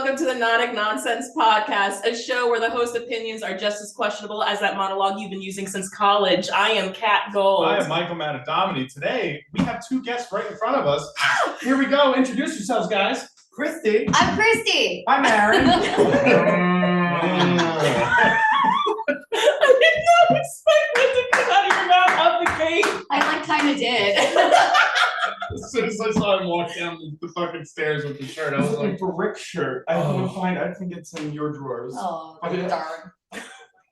welcome to the Nonic Nonsense Podcast, a show where the host opinions are just as questionable as that monologue you've been using since college. I am Kat Gold. I am Michael Madeline. Today, we have two guests right in front of us. Here we go. Introduce yourselves, guys. Kristi. I'm Kristi. I'm Aaron. I did not expect that to come out of your mouth out the gate. I kind of did. As soon as I saw him walk down the fucking stairs with the shirt, I was like, a Rick shirt. I think it's in your drawers. Oh, darn.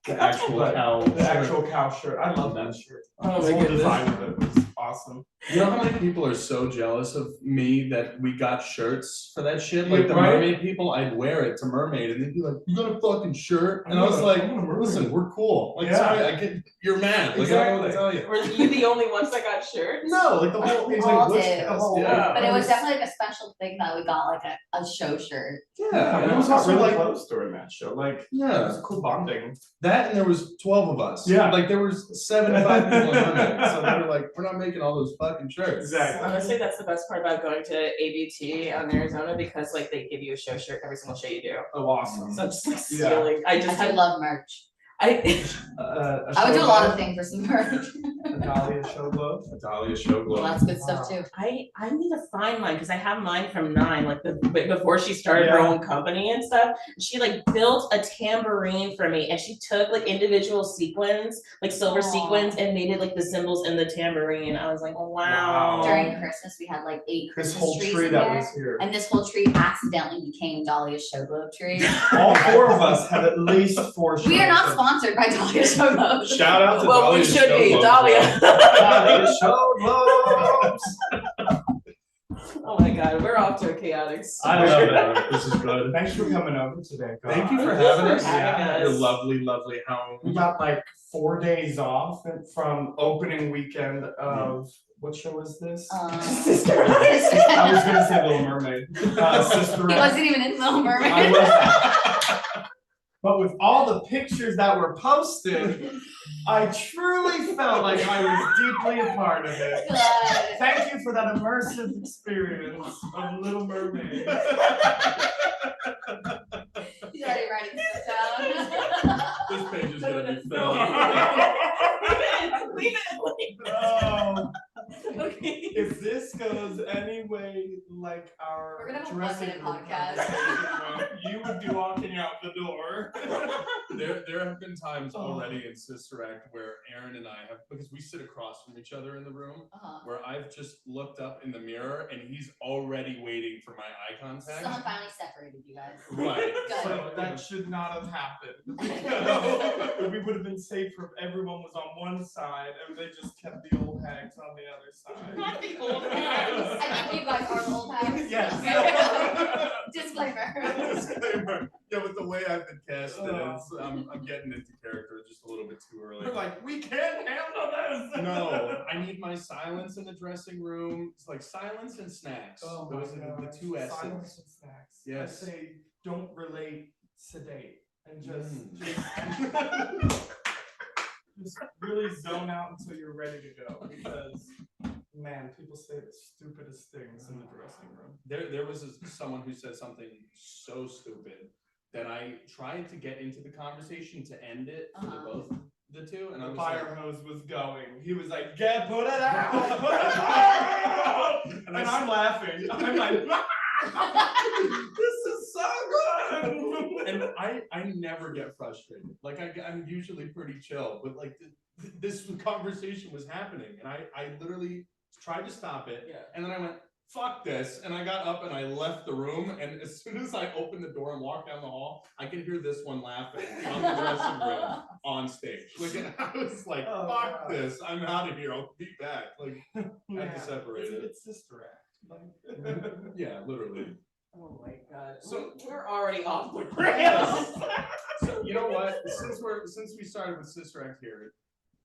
the actual cow. The actual cow shirt. I love that shirt. Oh The my whole goodness. design of it was awesome. You know how many people are so jealous of me that we got shirts for that shit? Yeah, Like the right? mermaid people, I'd wear it to mermaid and they'd be like, you got a fucking shirt? And I was like, listen, we're cool. Like, Yeah. sorry, I get, you're mad. Like, I don't know what to tell you. Were you the only ones that got shirts? no, like the whole We it's all like did. Yeah. But it was definitely like a special thing that we got like a show shirt. Yeah, And it was also really close during that show. Like, it yeah. was a cool bonding. That and there was 12 of us. Yeah. Like there was 75 people in mermaid. So they were like, we're not making all those fucking shirts. Exactly. Honestly, that's the best part about going to ABT on Arizona because like they give you a show shirt every single show you do. Oh, awesome. So I'm just like Yeah. stealing. I I just do love merch. I I would do a lot of things for some merch. A Dahlia show glove. A Dahlia show Well, glow. that's good stuff too. I need to find mine because I have mine from 9, like before she started her Yeah. own company and stuff. She like built a tambourine for me, and she took like individual sequins, like silver Aw. sequins, and made it like the symbols in the tambourine. I was like, oh, wow. Wow. During Christmas, we had like 8 This Christmas whole trees tree in that there, was here. and this whole tree accidentally became Dahlia's show globe tree. All 4 of us had at least 4 shows. We are not sponsored by Dahlia's show globe. Shout out to Well, Dahlia we should show be gloves. Dahlia. Dahlia show gloves. Oh my God, we're off to a chaotic I start. love it. This is good. Thanks for coming over today, guys. Thank you for Thank you having for us. having us. Your lovely, lovely home. We got like 4 days off from opening weekend of what show is this? Sister Act. I was gonna say Little Mermaid. Sister He Act. wasn't even in Little Mermaid. I love that. But with all the pictures that were posted, I truly felt like I was deeply a part of it. Good. Thank you for that immersive experience of Little Mermaid. He's already writing stuff down. This page is gonna be filled. Leave it. Oh, Okay. if this goes any way like our We're gonna have a dressing 1-minute room podcast. conversation, you would be walking out the door. There have been times already in Sister Act where Aaron and I have, because we sit across from each other in the room, Uh-huh. where I've just looked up in the mirror and he's already waiting for my eye contact. Someone finally separated you guys. Right. Good. So that should not have happened. We would have been safer if everyone was on one side and they just kept the old hags on the other side. Not the old I hags. think you guys are the old hags. Yes. Disclaimer. Disclaimer. Yeah, with the way I've been casted, I'm getting into character just a little bit too early. We're like, we can't handle this. No, I need my silence in the dressing room. It's like silence and snacks. Oh Those my are God. the 2 S's. Silence and snacks. Yes. I say don't relate, sedate, and just really zone out until you're ready to go. Because man, people say the stupidest things in the dressing room. There was someone who said something so stupid that I tried to get into the conversation to end it for the two, and I The was fire like, hose was going. He was like, "Get put it out, put the fire out," and I'm laughing. I'm like, "This is so good." and I never get frustrated. Like I'm usually pretty chill, but like this conversation was happening, and I literally tried to stop it, and then I went, fuck this, and I got up and I left the room, and as soon as I opened the door and walked down the hall, I could hear this one laughing on the dressing room on stage. Like, and I was like, Oh, fuck God. this, I'm out of here, I'll be back. Like, I had to separate it. It's Sister Act. Like, Yeah, literally. Oh my God. So- We're already off the rails. So you know what? Since we started with Sister Act here,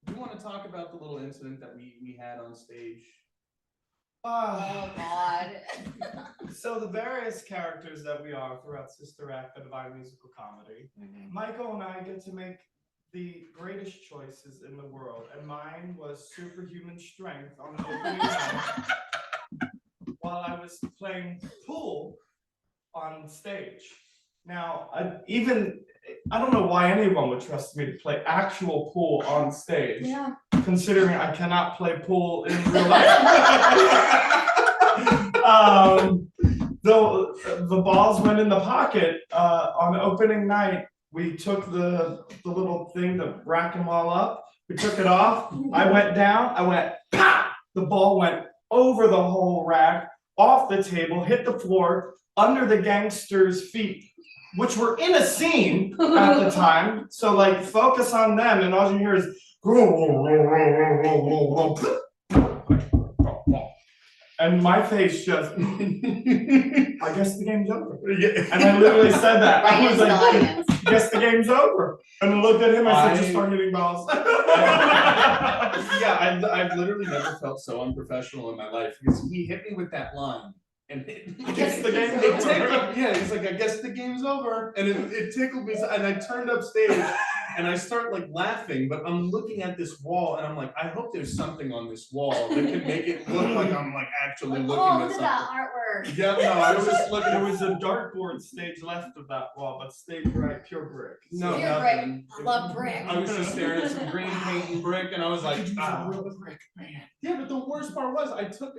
do you want to talk about the little incident that we had on stage? Oh God. So the various characters that we are throughout Sister Act, the Divine Musical Comedy, Michael and I get to make the greatest choices in the world, and mine was superhuman strength on the opening night while I was playing pool on stage. Now, I don't know why anyone would trust me to play actual pool on stage, considering I cannot play pool in real life. The balls went in the pocket on opening night. We took the little thing to rack them all up. We took it off. I went down. I went, pop! The ball went over the whole rack, off the table, hit the floor, under the gangsters' feet, which were in a scene at the time. So like, focus on them, and all you hear is, and my face just, I guess the game's over. And I literally said that. I was like, I guess the game's over. And I looked at him, I said, just start hitting balls. Yeah, I've literally never felt so unprofessional in my life, because he hit me with that line. And I guess the game's over. Yeah, he's like, I guess the game's over. And it tickled me, and I turned up stage and I start like laughing, but I'm looking at this wall and I'm like, I hope there's something on this wall that can make it look like I'm like actually looking oh, at look at something. that artwork. Yeah, no, I was just looking. There was a dartboard stage left of that wall, but stage right, pure brick. No, Pure brick. nothing. I love brick. I was just staring at some green paint and brick, and I was like, Ah. real brick, man. Yeah, but the worst part was I took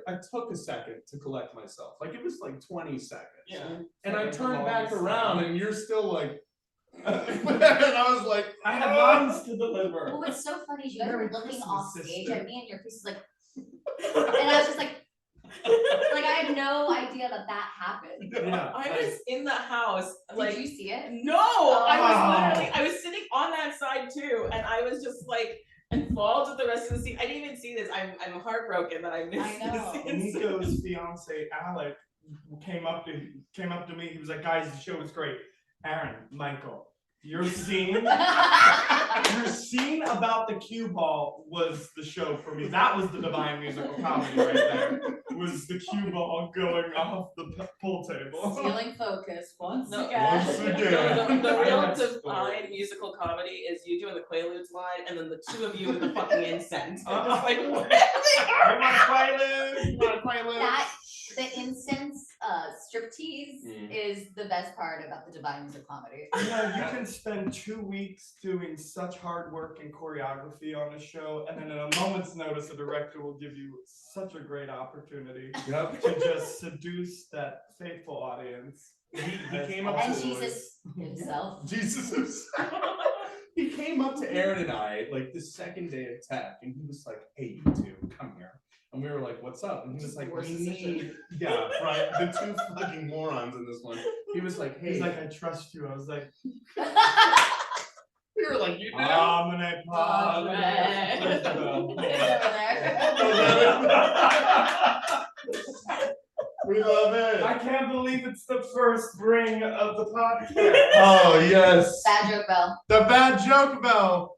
a second to collect myself. Like it was like 20 seconds. Yeah. And I turned back around, and you're still like, and I was like, I had lines to deliver. Well, what's so funny is you guys Merry were looking Christmas, off stage sister. at me, and your face is like, and I was just like I had no idea that happened. Yeah. I was in the house, like, Did you see it? no, I was literally, Oh. I was sitting on that side too, and I was just like involved with the rest of the scene. I didn't even see this. I'm heartbroken that I missed I know. this. Nico's fiance Alec came up to me. He was like, "Guys, the show was great. Aaron, Michael, your scene about the cue ball was the show for me. That was the divine musical comedy right there. Was the cue ball going off the pool table?" Stealing focus once No, again. once again. The I real had divine stories. musical comedy is you doing the Quaaludes line, and then the two of you with the fucking incense. I'm Uh-uh. just like, what? I want a Quaalude. You want a Quaalude? That the incense striptease Mm. is the best part about the divine musical comedy. Yeah, you can spend 2 weeks doing such hard work and choreography on a show, and then in a moment's notice, a director will give you such a great opportunity Yep. to just seduce that faithful audience. He came up And to Jesus himself. Jesus himself. He came up to Aaron and I like the second day of tech, and he was like, "Hey, you two, come here." And we were like, "What's up?" And he was like, Worst "We decision. need, yeah, right, the two fucking morons in this one." He was like, "Hey," He's like, "I trust you." I was like, We were like, you know? "Omne Padre." Padre. Over there. we love it. I can't believe it's the first ring of the podcast. Oh yes, Bad joke bell. the bad joke bell.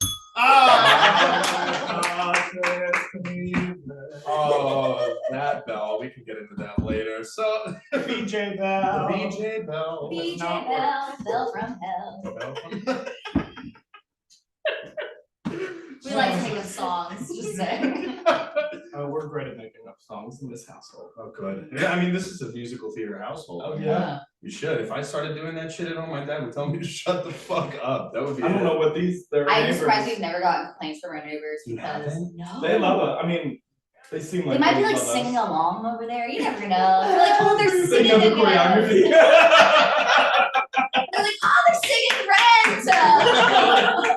Oh, that bell. We can get into that later. So, BJ Bell. the BJ bell. BJ not Bell fell from hell. We like to make up songs, just saying. We're great at making up songs in this household. Oh, good. Yeah, I mean, this is a musical theater household. Oh, yeah. You should. If I started doing that shit at home, my dad would tell me to shut the fuck up. That would be. I don't know what their I'm neighbors. surprised we've never gotten complaints from our neighbors You because haven't? no. They love it. I mean, they seem They like might be like love us. singing along over there. You never know. They're like, oh, they're They singing know the together. choreography. They're like, oh, they're singing Rent. Oh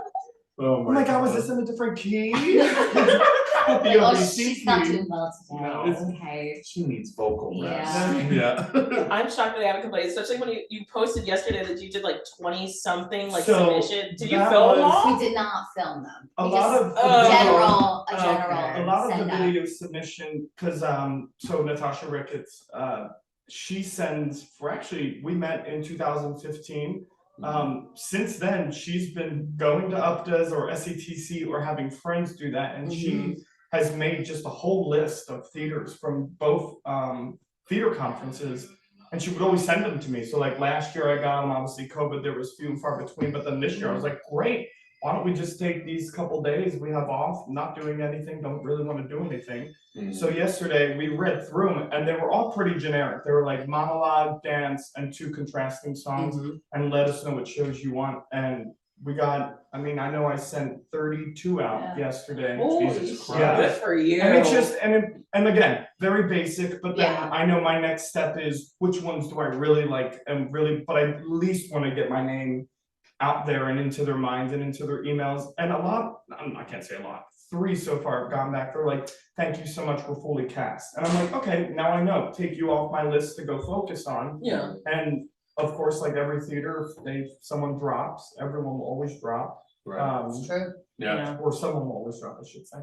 Oh my God, was this in a different key? Like, The oh, OBC she's not key. doing well today. No. It's okay. She needs vocal rest. Yeah. Yeah. I'm shocked that they haven't complained, especially when you posted yesterday that you did like 20-something like So, submission. Did you that film was- all? We did not film them. A We lot just of the Oh. general, a Okay. general. A lot of the send out. video submission, because so Natasha Ricketts, she sends for actually we met in 2015. Since then, she's been going to UPDAs or SETC or having friends do that, and she has made just a whole list of theaters from both theater conferences, and she would always send them to me. So like last year I got them, obviously COVID, there was few and far between, but then this year I was like, great, why don't we just take these couple days we have off, not doing anything, don't really want to do anything. So yesterday we read through them and they were all pretty generic. They were like monologue, dance, and 2 contrasting songs, and let us know what shows you want. And we got, I mean, I know I sent 32 out yesterday. Holy Jesus shit, Christ. good for you. And it's just, and again, very basic, but then Yeah. I know my next step is which ones do I really like and really, but I at least want to get my name out there and into their minds and into their emails. And a lot, I can't say a lot, 3 so far have gone back. They're like, thank you so much, we're fully cast. And I'm like, okay, now I know, take you off my list to go focus on. Yeah. And of course, like every theater, if someone drops, everyone will always drop. It's true. Yeah. Or someone will always drop, I should say.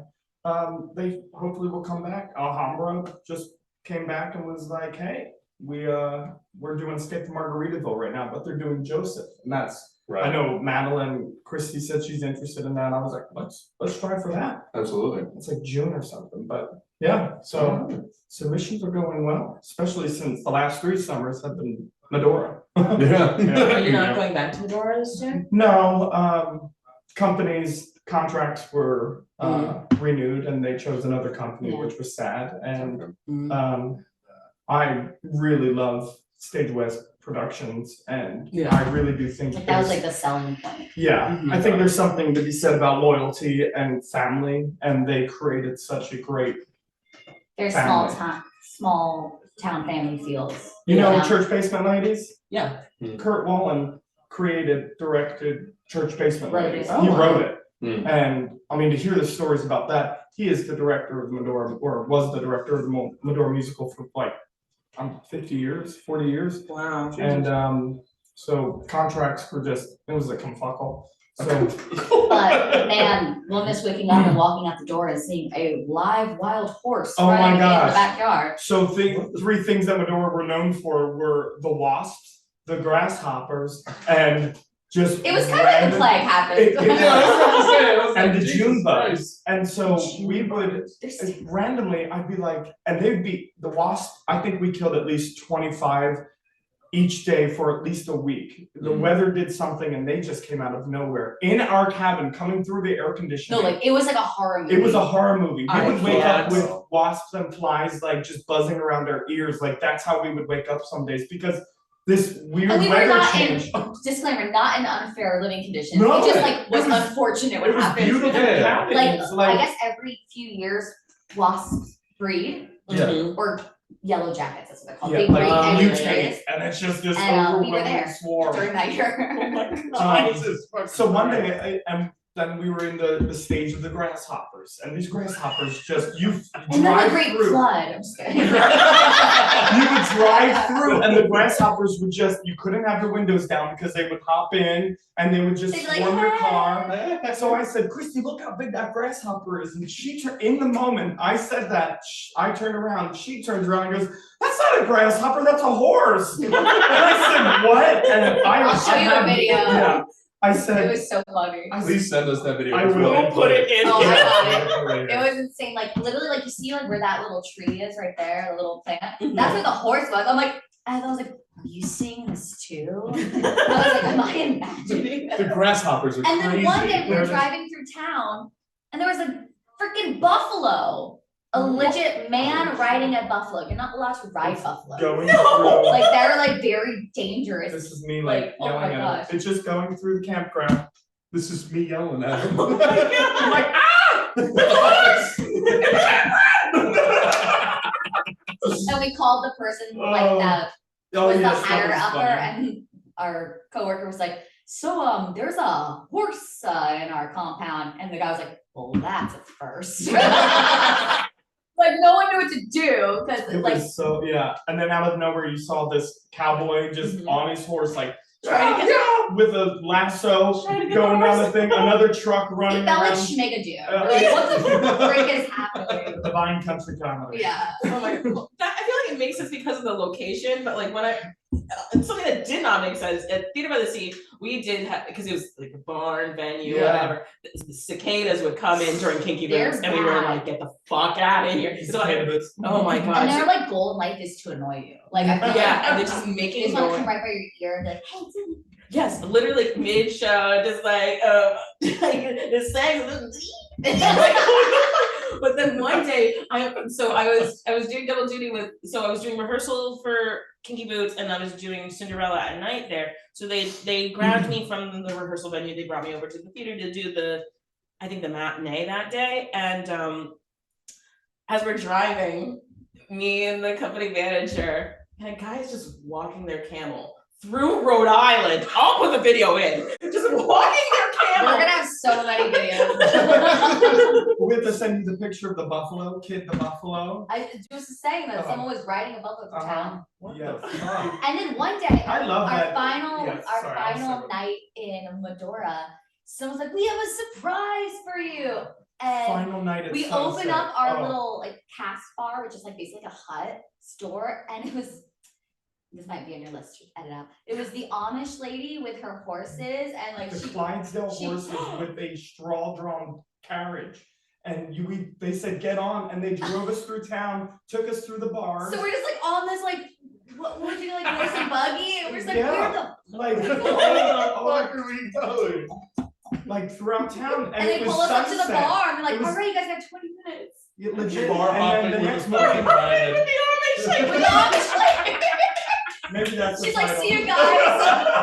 They hopefully will come back. Alhambra just came back and was like, hey, we're doing Escape to Margaritaville right now, but they're doing Joseph. And that's, I know Madeline, Kristi said she's interested in that. I was like, let's try for that. Absolutely. It's like June or something, but yeah, so submissions are going well, especially since the last 3 summers have been Medora. Yeah. You're not going back to Medora this year? No, companies, contracts were renewed and they chose another company, which was sad. And I really love Stage West Productions, and I really do think Like that was like the selling point. I think there's something to be said about loyalty and family, and they created such a great, There's family. small town family feels. you know, Yeah. Church Basement Ladies. Yeah. Kurt Wallen directed Church Basement Wrote Ladies. it. Oh, He wow. wrote it. And I mean, to hear the stories about that, he is the director of Medora, or was the director of the Medora musical for like 50 years, 40 years. Wow. And so contracts were just, it was a confuckle. So But man, one miss waking up and walking out the door and seeing a live wild horse Oh my running in the gosh. backyard. so 3 things that Medora were known for were the wasps, the grasshoppers, and just It was kind of like random- the plague happened. It- Yeah, I was about to say, I was and like, the Jesus June bugs. Christ. And so we would There's- randomly, I'd be like, and they'd be the wasp. I think we killed at least 25 each day for at least a week. The weather did something, and they just came out of nowhere in our cabin, coming through the air conditioning. No, like it was like a horror movie. It was a horror movie. We I would wake up can't. with wasps and flies like just buzzing around our ears. Like that's how we would wake up some days because this weird And we were weather not change. disclaimer, not in unfair living conditions. No, it just like it was, was- unfortunate It what was happened. beautiful Yeah. cabins. I guess every few years wasps breed Mhm. or yellow jackets, that's what they're called. Yeah, They like breed every mutate, years and it's just this And, we were overwhelming there swarm. during that year. Oh my God. Jesus fucking So one Christ. day, and then we were in the stage of the grasshoppers, and these grasshoppers just you And then the drive great through. flood. I'm just kidding. You would drive through, and the grasshoppers would you couldn't have your windows down because they would hop in and they would just They'd be like, swarm your "Hey." car. So I said, Kristi, look how big that grasshopper is. And she turned, in the moment I said that, I turned around, she turns around and goes, that's not a grasshopper, that's a horse. And I said, what? And I'll show you a had- video. Yeah, I It said, was so funny. Please send us that video. I as will. well. We'll put it in. Oh, I here. got it. It was insane. Like literally, like you see, like where that little tree is right there, the little plant. Mhm. That's where the horse was. I'm like, and I was like, are you seeing this too? I was like, am I imagining this? The grasshoppers are And then crazy. one day we were They're- driving through town, and there was a freaking buffalo. A legit man riding a buffalo. You're not allowed to ride buffalo. going No. through. Like they're like very dangerous. This is me Like, like oh yelling my at gosh. him. It's just going through the campground. This is me yelling at him. Oh my God. I'm like, And we called the person like Oh. that oh was the yes, higher that was upper, funny. and our coworker was like, so there's a horse in our compound, and the guy was like, well, that's a first. Like no one knew what to do because It like was so and then out of nowhere you saw this cowboy just Mhm. on his horse like Trying to get- with a lasso Trying to get going the down horse. the thing, another truck running it felt like around. Schmigadoon. Uh, Like what the frick is happening? Divine country comedy. Yeah. Oh my God. That, I feel like it makes sense because of the location, but like when something that did not make sense at Theater by the Sea, we did have, because it was like a barn venue, Yeah. whatever. The cicadas would come in during Kinky They're Boots, and we were bad. like, get the fuck out of here. So I, Cannabis. oh my And God. their like goal in life is to annoy you. Like I feel Yeah, like and they're just they making just want to come noise. right by your ear and be like, hey, dude. Yes, literally mid-show, just like just saying, but then one day, I was doing double duty I was doing rehearsal for Kinky Boots, and I was doing Cinderella at night there. So they grabbed me from the rehearsal venue. They brought me over to the theater to do the matinee that day, and as we're driving, me and the company manager had guys just walking their camel through Rhode Island. I'll put the video in. Just walking their camel. We're gonna have so many videos. We have to send you the picture of the buffalo, the buffalo. I was saying that someone was riding a buffalo through town. Yes. And then one day, I love our that. final Yes, our sorry, I'm final sorry. night in Medora, someone's like, we have a surprise for you. And Final night at we sunset. opened up our Oh. little like cast bar, which is like basically a hut store, and it was, this might be on your list to edit out. It was the Amish lady with her horses, and like The Clydesdale she- horses with a straw-drawn carriage. And they said, get on, and they drove us through town, took us through the bars. So we're just like on this like what would you like horse and buggy? And we're just like, Yeah. where the like, Where are we going? like throughout town, and they it was pull us up to the sunset. bar and they're It like, was- all right, you guys got 20 minutes. Yeah, legit. Bar And hopping then the with next a fucking morning, dragon. With the Amish lady. maybe that's the She's like, title. see you guys.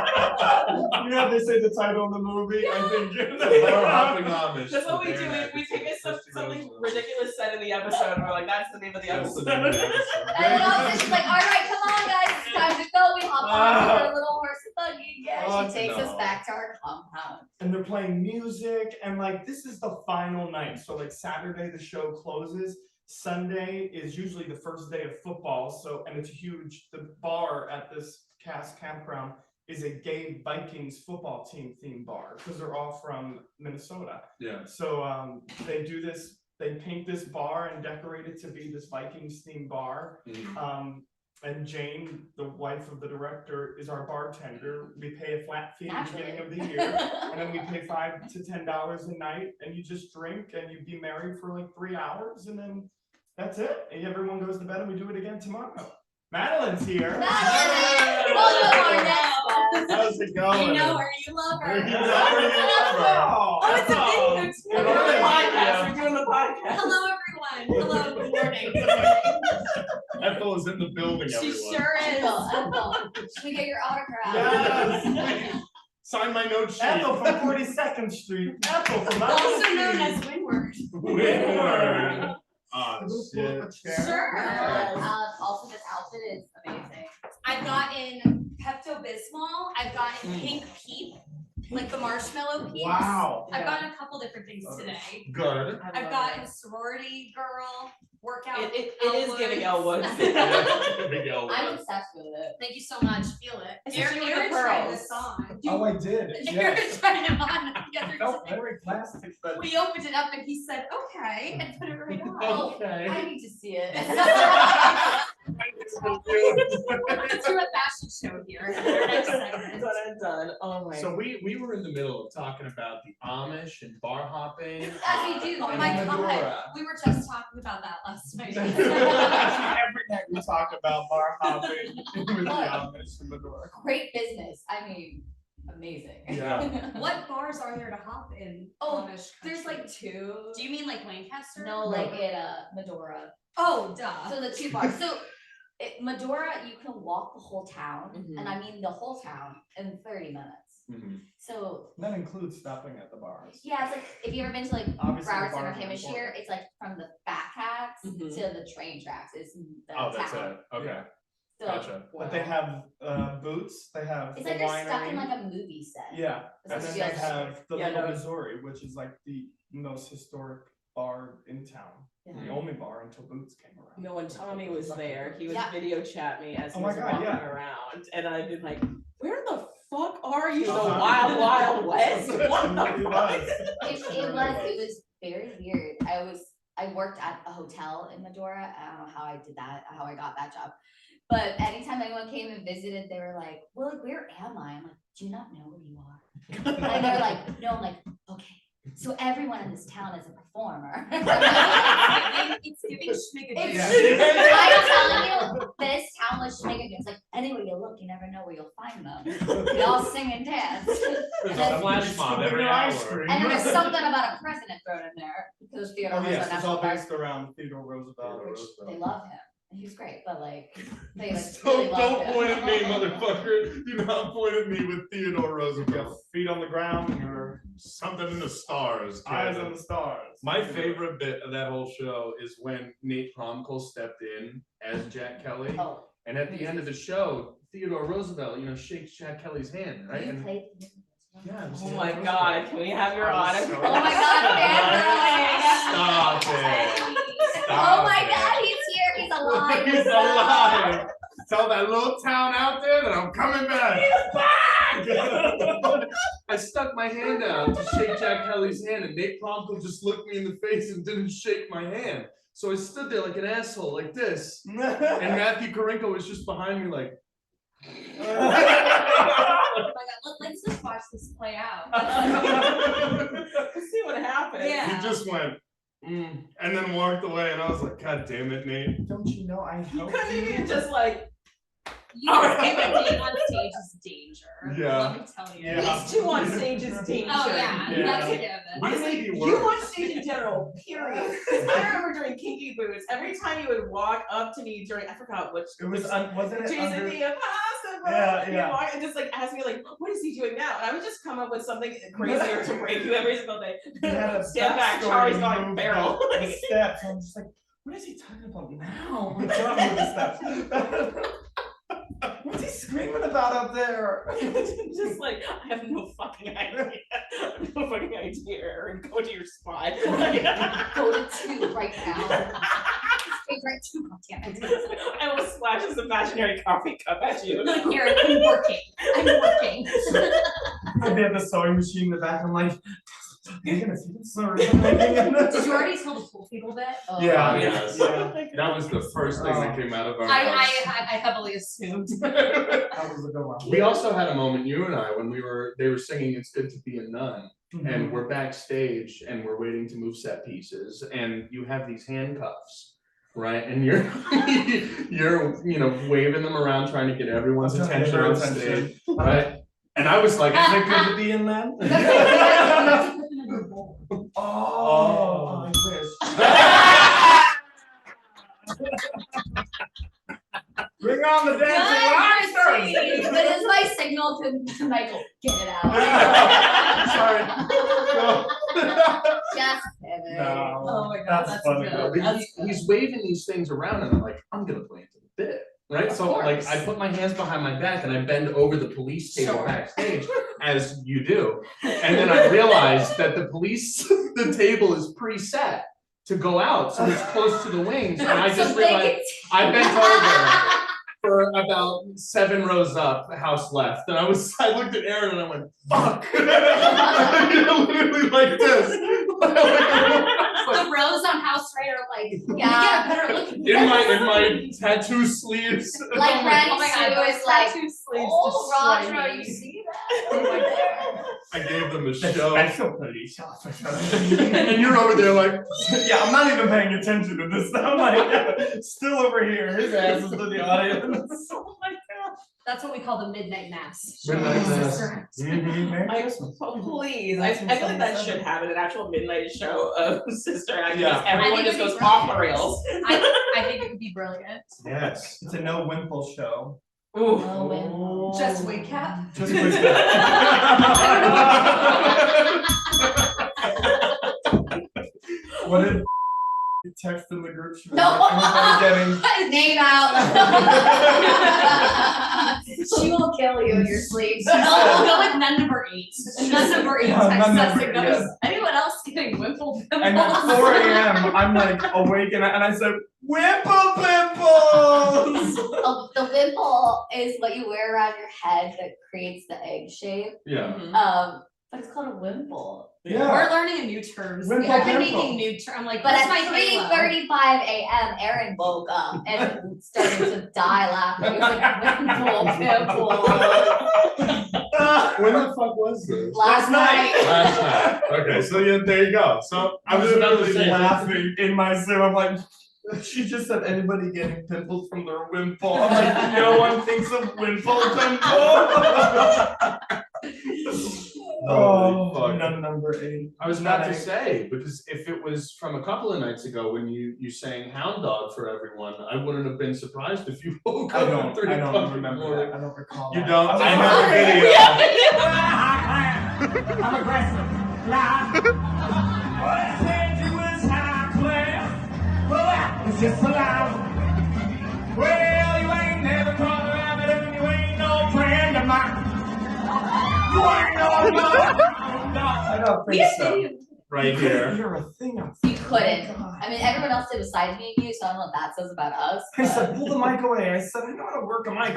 You know, they say the title of the movie. I think. Bar hopping Amish. That's what we with do. their We pick Kristi something Rose. ridiculous said in the episode, and we're like, that's the name of the That's the episode. name of the episode. And then all of a sudden she's like, all right, come on guys, it's time to go. We hop on her little horse and buggy. Yeah, Oh, she takes us no. back to our compound. And they're playing music, and like this is the final night. So like Saturday the show closes. Sunday is usually the first day of football. So and it's huge. The bar at this cast campground is a gay Vikings football team themed bar because they're all from Minnesota. Yeah. So they do this. They paint this bar and decorate it to be this Vikings themed bar. Mhm. And Jane, the wife of the director, is our bartender. We pay a flat fee at the beginning of the year, and then we pay $5 to $10 a night, and you just drink and you be merry for like 3 hours, and then that's it. And everyone goes to bed, and we do it again tomorrow. Madeline's here. Madeline! Welcome our next guest. How's it going? You know her, you love her. You know her. Oh, it's a thing. It's Good we're doing the morning. podcast. We're doing the podcast. Hello, everyone. Hello, good morning. Ethel is in the building, She everyone. sure is. Ethel, should we get your autograph? Yes. Please, sign my note sheet. Ethel from 42nd Street. Ethel from Also known Atkinson. as Windward. Windward. Ah, shit. Sure. Also, this outfit is amazing. I've gotten Pepto-Bismol. I've gotten Pink Peep, like the marshmallow peeps. Wow. I've gotten a couple different things today. Good. I've gotten sorority girl workout. It is giving Elwood. Big L I'm one. obsessed with it. Thank you so much. Feel it. Especially with the Aaron tried pearls. this on. Oh, I did. Aaron Yes. tried it on the other Felt day. very plastic, but We opened it up and he said, okay, and put it right on. Okay. I need to see it. Let's do a fashion show here. in our next segment. Done and done. Oh my. So we were in the middle of talking about the Amish and bar hopping. As we do. Oh and my God. Medora. We were just talking about that last night. Every night we talk about bar hopping with the Amish and Medora. Great business. I mean, amazing. Yeah. What bars are there to hop in? Oh, Amish There's country? like two. Do you mean like Lancaster? No, like in Medora. Oh, duh. So the two bars. So Medora, you can walk the whole town, Mhm. and I mean the whole town in 30 minutes. Mhm. So That includes stopping at the bars. yeah, it's like if you ever been to like Obviously, the Broward's bars are Entertainment important. here, it's like from the Fat Cats Mhm. to the train tracks. It's the Oh, that's town. it. Okay. Yeah. So Gotcha. But they have boots, they have it's the like they're stuck in winery. like a movie set. Yeah, and That's then what they it feels like. have the Yeah, Little no. Missouri, which is like the most historic bar in town. Yeah. The only bar until Boots came around. No, when Tommy was there, he would Yeah. video chat me as he Oh my was God, walking yeah. around, and I'd be like, "Where the fuck are you? The Uh-huh. wild, wild west? What It the was. It was very weird. I worked at a hotel in Medora. I don't know how I did that, how I got that job. But anytime anyone came and visited, they were like, well, like, where am I? I'm like, do you not know where you are? And they're like, no, I'm like, okay, So everyone in this town is a performer. It's giving schmigadoon. I'm telling you, this town was schmigadoons. Like anywhere you look, you never know where you'll find them. They all sing and dance. There's a flash mob every hour. And then there's something about a president thrown in there because Theodore Oh, Roosevelt yes, it's all National Park. based around Theodore Roosevelt. Which they love him. He's great, but like they like Don't, really love don't him. point at me, motherfucker. Do not point at me with Theodore You Roosevelt. have feet on the ground and your Something in the stars. eyes Kevin. on the stars. My favorite bit of that whole show is when Nate Promkle stepped in as Jack Kelly. Oh, And at the end of the show, Theodore Roosevelt, shakes Jack Kelly's hand, right? you And played. yeah, it was Oh Theodore my Roosevelt. God, can we have your autograph? Oh my God, Stop it. Oh my God, he's here. He's alive. He's alive. Tell that little town out there that I'm coming back. I stuck my hand out to shake Jack Kelly's hand, and Nate Promkle just looked me in the face and didn't shake my hand. So I stood there like an asshole, like this. And Matthew Karinko was just behind me, like. Oh my God, let's just watch this play out. Let's see what happens. Yeah. He just went, and then walked away, and I was like, God damn it, Nate. Don't you know I You helped couldn't even you? just like, You know, being on stage is danger. Yeah. Let me tell you. Yeah. these two on stage is danger. Oh yeah, Yeah. that's a given. Honestly, You worse. on stage in general, period. I remember during Kinky Boots, every time you would walk up to me during, I forgot which. It was, wasn't it Jason under? the Impossible. Yeah, You yeah. walk and just like ask me like, what is he doing now? And I would just come up with something crazier to break you every single day. He had a Stand back, backstory Charlie's to going move barrel. The steps. I'm just like, what is he talking about now? Like, get on with the steps. What's he screaming about up there? Just like, I have no fucking idea. I have no fucking idea. Aaron, go to your spot. Go to two right now. Stay right two, goddammit. I will splash this imaginary coffee cup at you. Look, Aaron, I'm working. I'm working. I had the sewing machine in the back. I'm like, you're gonna see this or Did you already tell the pool people bit? Oh, Yeah, yes. yeah. That was the first thing that came out of our I mouths. heavily assumed. That was a good one. We also had a moment, you and I, when they were singing "It's Good to Be a Nun," and we're backstage and we're waiting to move set pieces, and you have these handcuffs, right? And you're you're waving them around, trying to get everyone's attention on stage, right? And I was like, "Is it good to be in that?" Oh, I wish. Bring on the dancing lobsters! But it's my signal to Michael, get it out. Sorry. No. Just kidding. No. Oh my God, that's funny. good. But he's waving these things around, and I'm like, I'm gonna play into the bit, right? Of So like, course. I put my hands behind my back and I bend over the police table Sure. backstage, as you do, and then I realized that the table is preset to go out, so it's close to the wings, and I just So they realized I bent over for about 7 rows up, the house left, and I looked at Aaron and I went, fuck. Literally like this. The rows on house right are like, Yeah. get a better look. In my tattoo sleeves. Like Randy Oh my God, Sue those is like, tattoo sleeves oh, destroy Roger, me. you see that? I gave them a The show. special police officer. And you're over there like, Yeah, I'm not even paying attention to this. I'm like, still over here. His ass is in the audience. Oh my God. That's what we call the midnight mass. Midnight mass. Sister. I please. I feel like that should happen, an actual midnight show of Sister Act. Yeah. Because everyone I think just it'd goes be off the brilliant. rails. I think it would be brilliant. yes. It's a no wimple show. Ooh. Oh, win. Just wig cap. Just quick. What did text in the group? She was No. like, anybody getting Name out. She will kill you in your sleep. I'll go with nun number 8. Nun number 8 Yeah, texts nun us number and eight, goes, yes. anyone else getting wimple And at 4 a.m., I'm like awake and I said, Wimple pimples! Oh, the wimple is what you wear around your head that creates the egg shape. Yeah. But it's called a wimple. Yeah. We're learning a new terms. Wimple I've been pimple. making new terms. I'm like, But that's at my halo. 3:35 a.m., Aaron woke up and started to die laughing. He was like, wimple, pimple. When the fuck was this? Last night. Last night. Okay, so yeah, there you go. So I was about to literally say, laughing in my Zoom. I'm like, she just said anybody getting pimples from their windfall. I'm like, no one thinks of windfall pimple. Holy fuck. Number 8. I was about to say, because if it was from a couple of nights ago when you sang Hound Dog for everyone, I wouldn't have been surprised if you woke I up don't. at 3 I o'clock don't in the remember morning. that. I don't recall. You that. don't? I I have a video. I'm aggressive. Loud. Well, I said you was high class. Well, that was just loud. Well, you ain't never caught a rabbit and you ain't no friend of mine. You ain't no I don't think so. Right You here. couldn't hear a thing on You couldn't. I mean, everyone else did besides me and you, so I don't know what that says about us. I but- said, pull the mic away. I said, I know how to work a mic.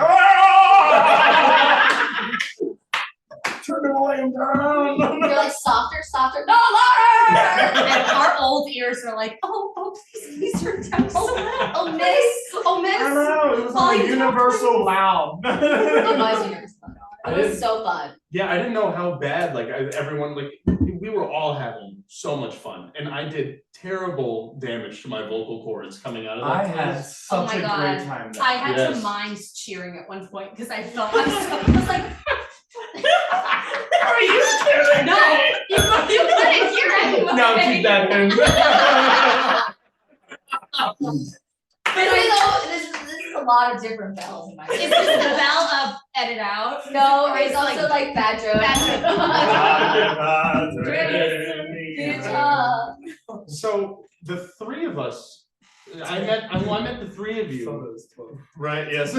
Turn the volume down. You're like softer, no, louder! And our old ears are like, oh, please turn it down so loud. Oh, miss. Oh, I miss. know, it was Volume like down, universal loud. It was universal. It was so fun. Yeah, I didn't know how bad, like, everyone, like, we were all having so much fun. And I did terrible damage to my vocal cords coming out of that I had place. Oh such my a God. great time there. I had Yes. some mimes cheering at one point because I felt I was like, Are you kidding? no, you couldn't hear anyone. No, keep that in. But you know, this is a lot of different bells in my Is this the bell of edit out? No, Or it's is also like bad joke. Good job. So the three of us, I met the three of you. Right, yes.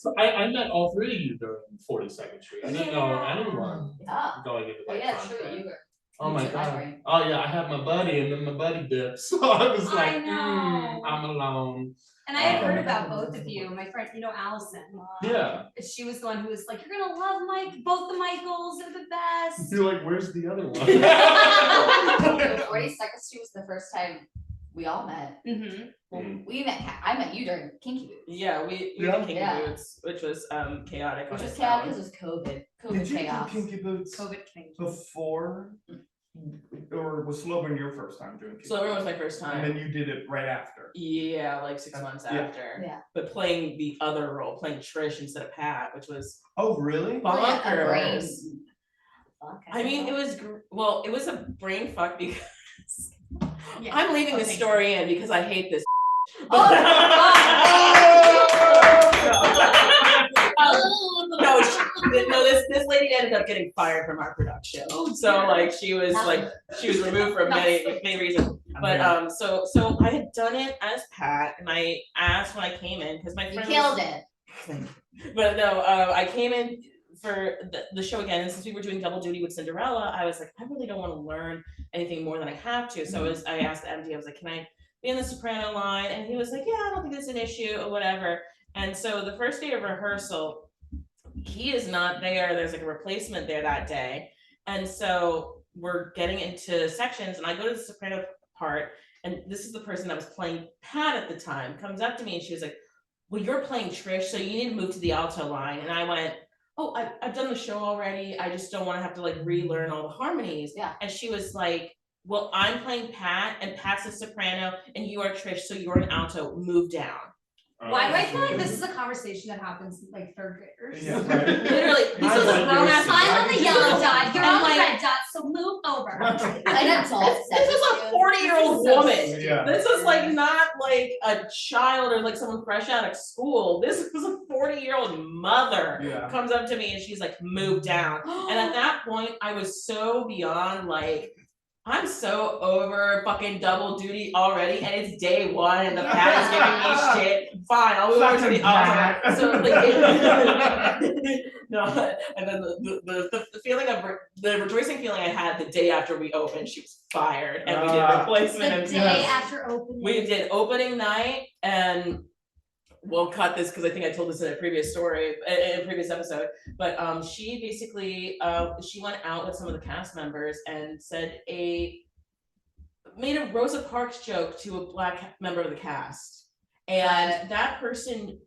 So I met all three of you during 42nd Street. I didn't know anyone Yeah. going into Oh that. yeah, time true. frame. You were. Oh my That's God. right. Oh yeah, I have my buddy and then my buddy dipped. So I was I like, know. I'm alone. And I had heard about both of you. My friend, Allison. Yeah. She was the one who was like, "You're gonna love both the Michaels. They're the best." You're like, where's the other one? 42nd Street was the first time we all met. Mm-hmm. Well, I met you during Kinky Boots. Yeah, we Yeah. did Kinky Yeah. Boots, which was chaotic. on Which was its chaotic own. because it was COVID. Did COVID you do chaos. Kinky Boots COVID kinky. before, or was Slogan your first time doing Kinky Slower Boots? was my first And time. then you did it right after. Yeah, like 6 months Yeah. after. Yeah. But playing the other role, playing Trish instead of Pat, which was Oh, really? Oh, yeah, a brain bonkers. fuck, I mean, don't it know. was it was a brain fuck because Yeah. I'm leaving this Okay. story in because I hate this. No, this lady ended up getting fired from our production. So like she was removed for many reasons. But so I had done it as Pat, and I asked when I came in because my You friend killed it. But no, I came in for the show again, and since we were doing double duty with Cinderella, I was like, I really don't want to learn anything more than I have to. So I asked the MD, I was like, can I be in the soprano line? And he was like, yeah, I don't think it's an issue or whatever. And so the first day of rehearsal, he is not there. There's like a replacement there that day. And so we're getting into sections, and I go to the soprano part, and this is the person that was playing Pat at the time, comes up to me and she was like, well, you're playing Trish, so you need to move to the alto line. And I went, oh, I've done the show already. I just don't want to have to like relearn all the harmonies. Yeah. And she was like, well, I'm playing Pat, and Pat's a soprano, and you are Trish, so you're an alto. Move down. Why do I feel like this is a conversation that happens with like third graders? Yeah, right. Literally, this is a grown ass. I'm on the yellow dot, you're I'm on the like- red dot, so move over. An adult said This is to a you. 40-year-old So woman. Yeah. This is like not like a child or like someone fresh out of school. This is a 40-year-old mother Yeah. comes up to me and she's like, move down. And at that point, I was so beyond like, I'm so over fucking double duty already, and it's day one, and the Pat is giving me shit. Fine, I'll move over to the Fucking altar. So like, no, and then the feeling of the rejoicing feeling I had the day after we opened, she was fired, and we did replacement. The and day after opening. we did opening night, and we'll cut this because I think I told this in a previous story, in a previous episode. But she basically she went out with some of the cast members and made a Rosa Parks joke to a black member of the cast, and that person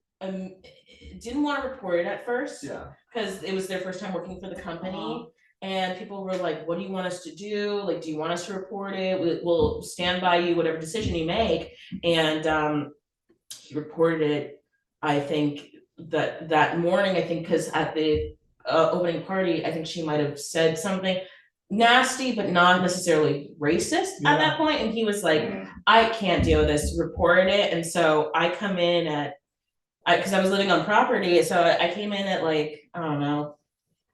didn't want to report it at first. Yeah. because it was their first time working for the company. And people were like, what do you want us to do? Like, do you want us to report it? We'll stand by you, whatever decision you make. And he reported it, I think, that morning, I think, because at the opening party, I think she might have said something nasty, but not necessarily racist at that point. And he was like, I can't deal with this, reported it. And so I come in at, because I was living on property, so I came in at like, I don't know,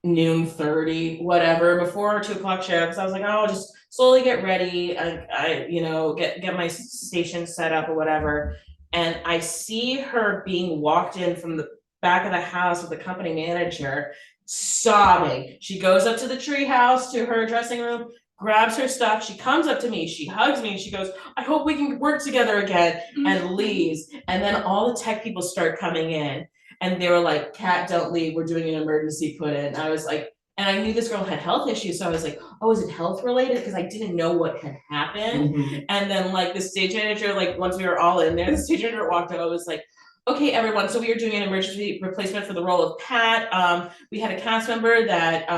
noon 30, whatever, before our 2 o'clock show, because I was like, oh, I'll just slowly get ready. I you know, get my station set up or whatever. And I see her being walked in from the back of the house with the company manager, sobbing. She goes up to the tree house, to her dressing room, grabs her stuff. She comes up to me, she hugs me, and she goes, I hope we can work together again, and leaves. And then all the tech people start coming in. And they were like, Kat, don't leave, we're doing an emergency put in. I was like, and I knew this girl had health issues, so I was like, oh, is it health related? Because I didn't know what had happened. And then like the stage manager, like once we were all in there, the stage manager walked up, I was like, okay, everyone, so we are doing an emergency replacement for the role of Pat. We had a cast member that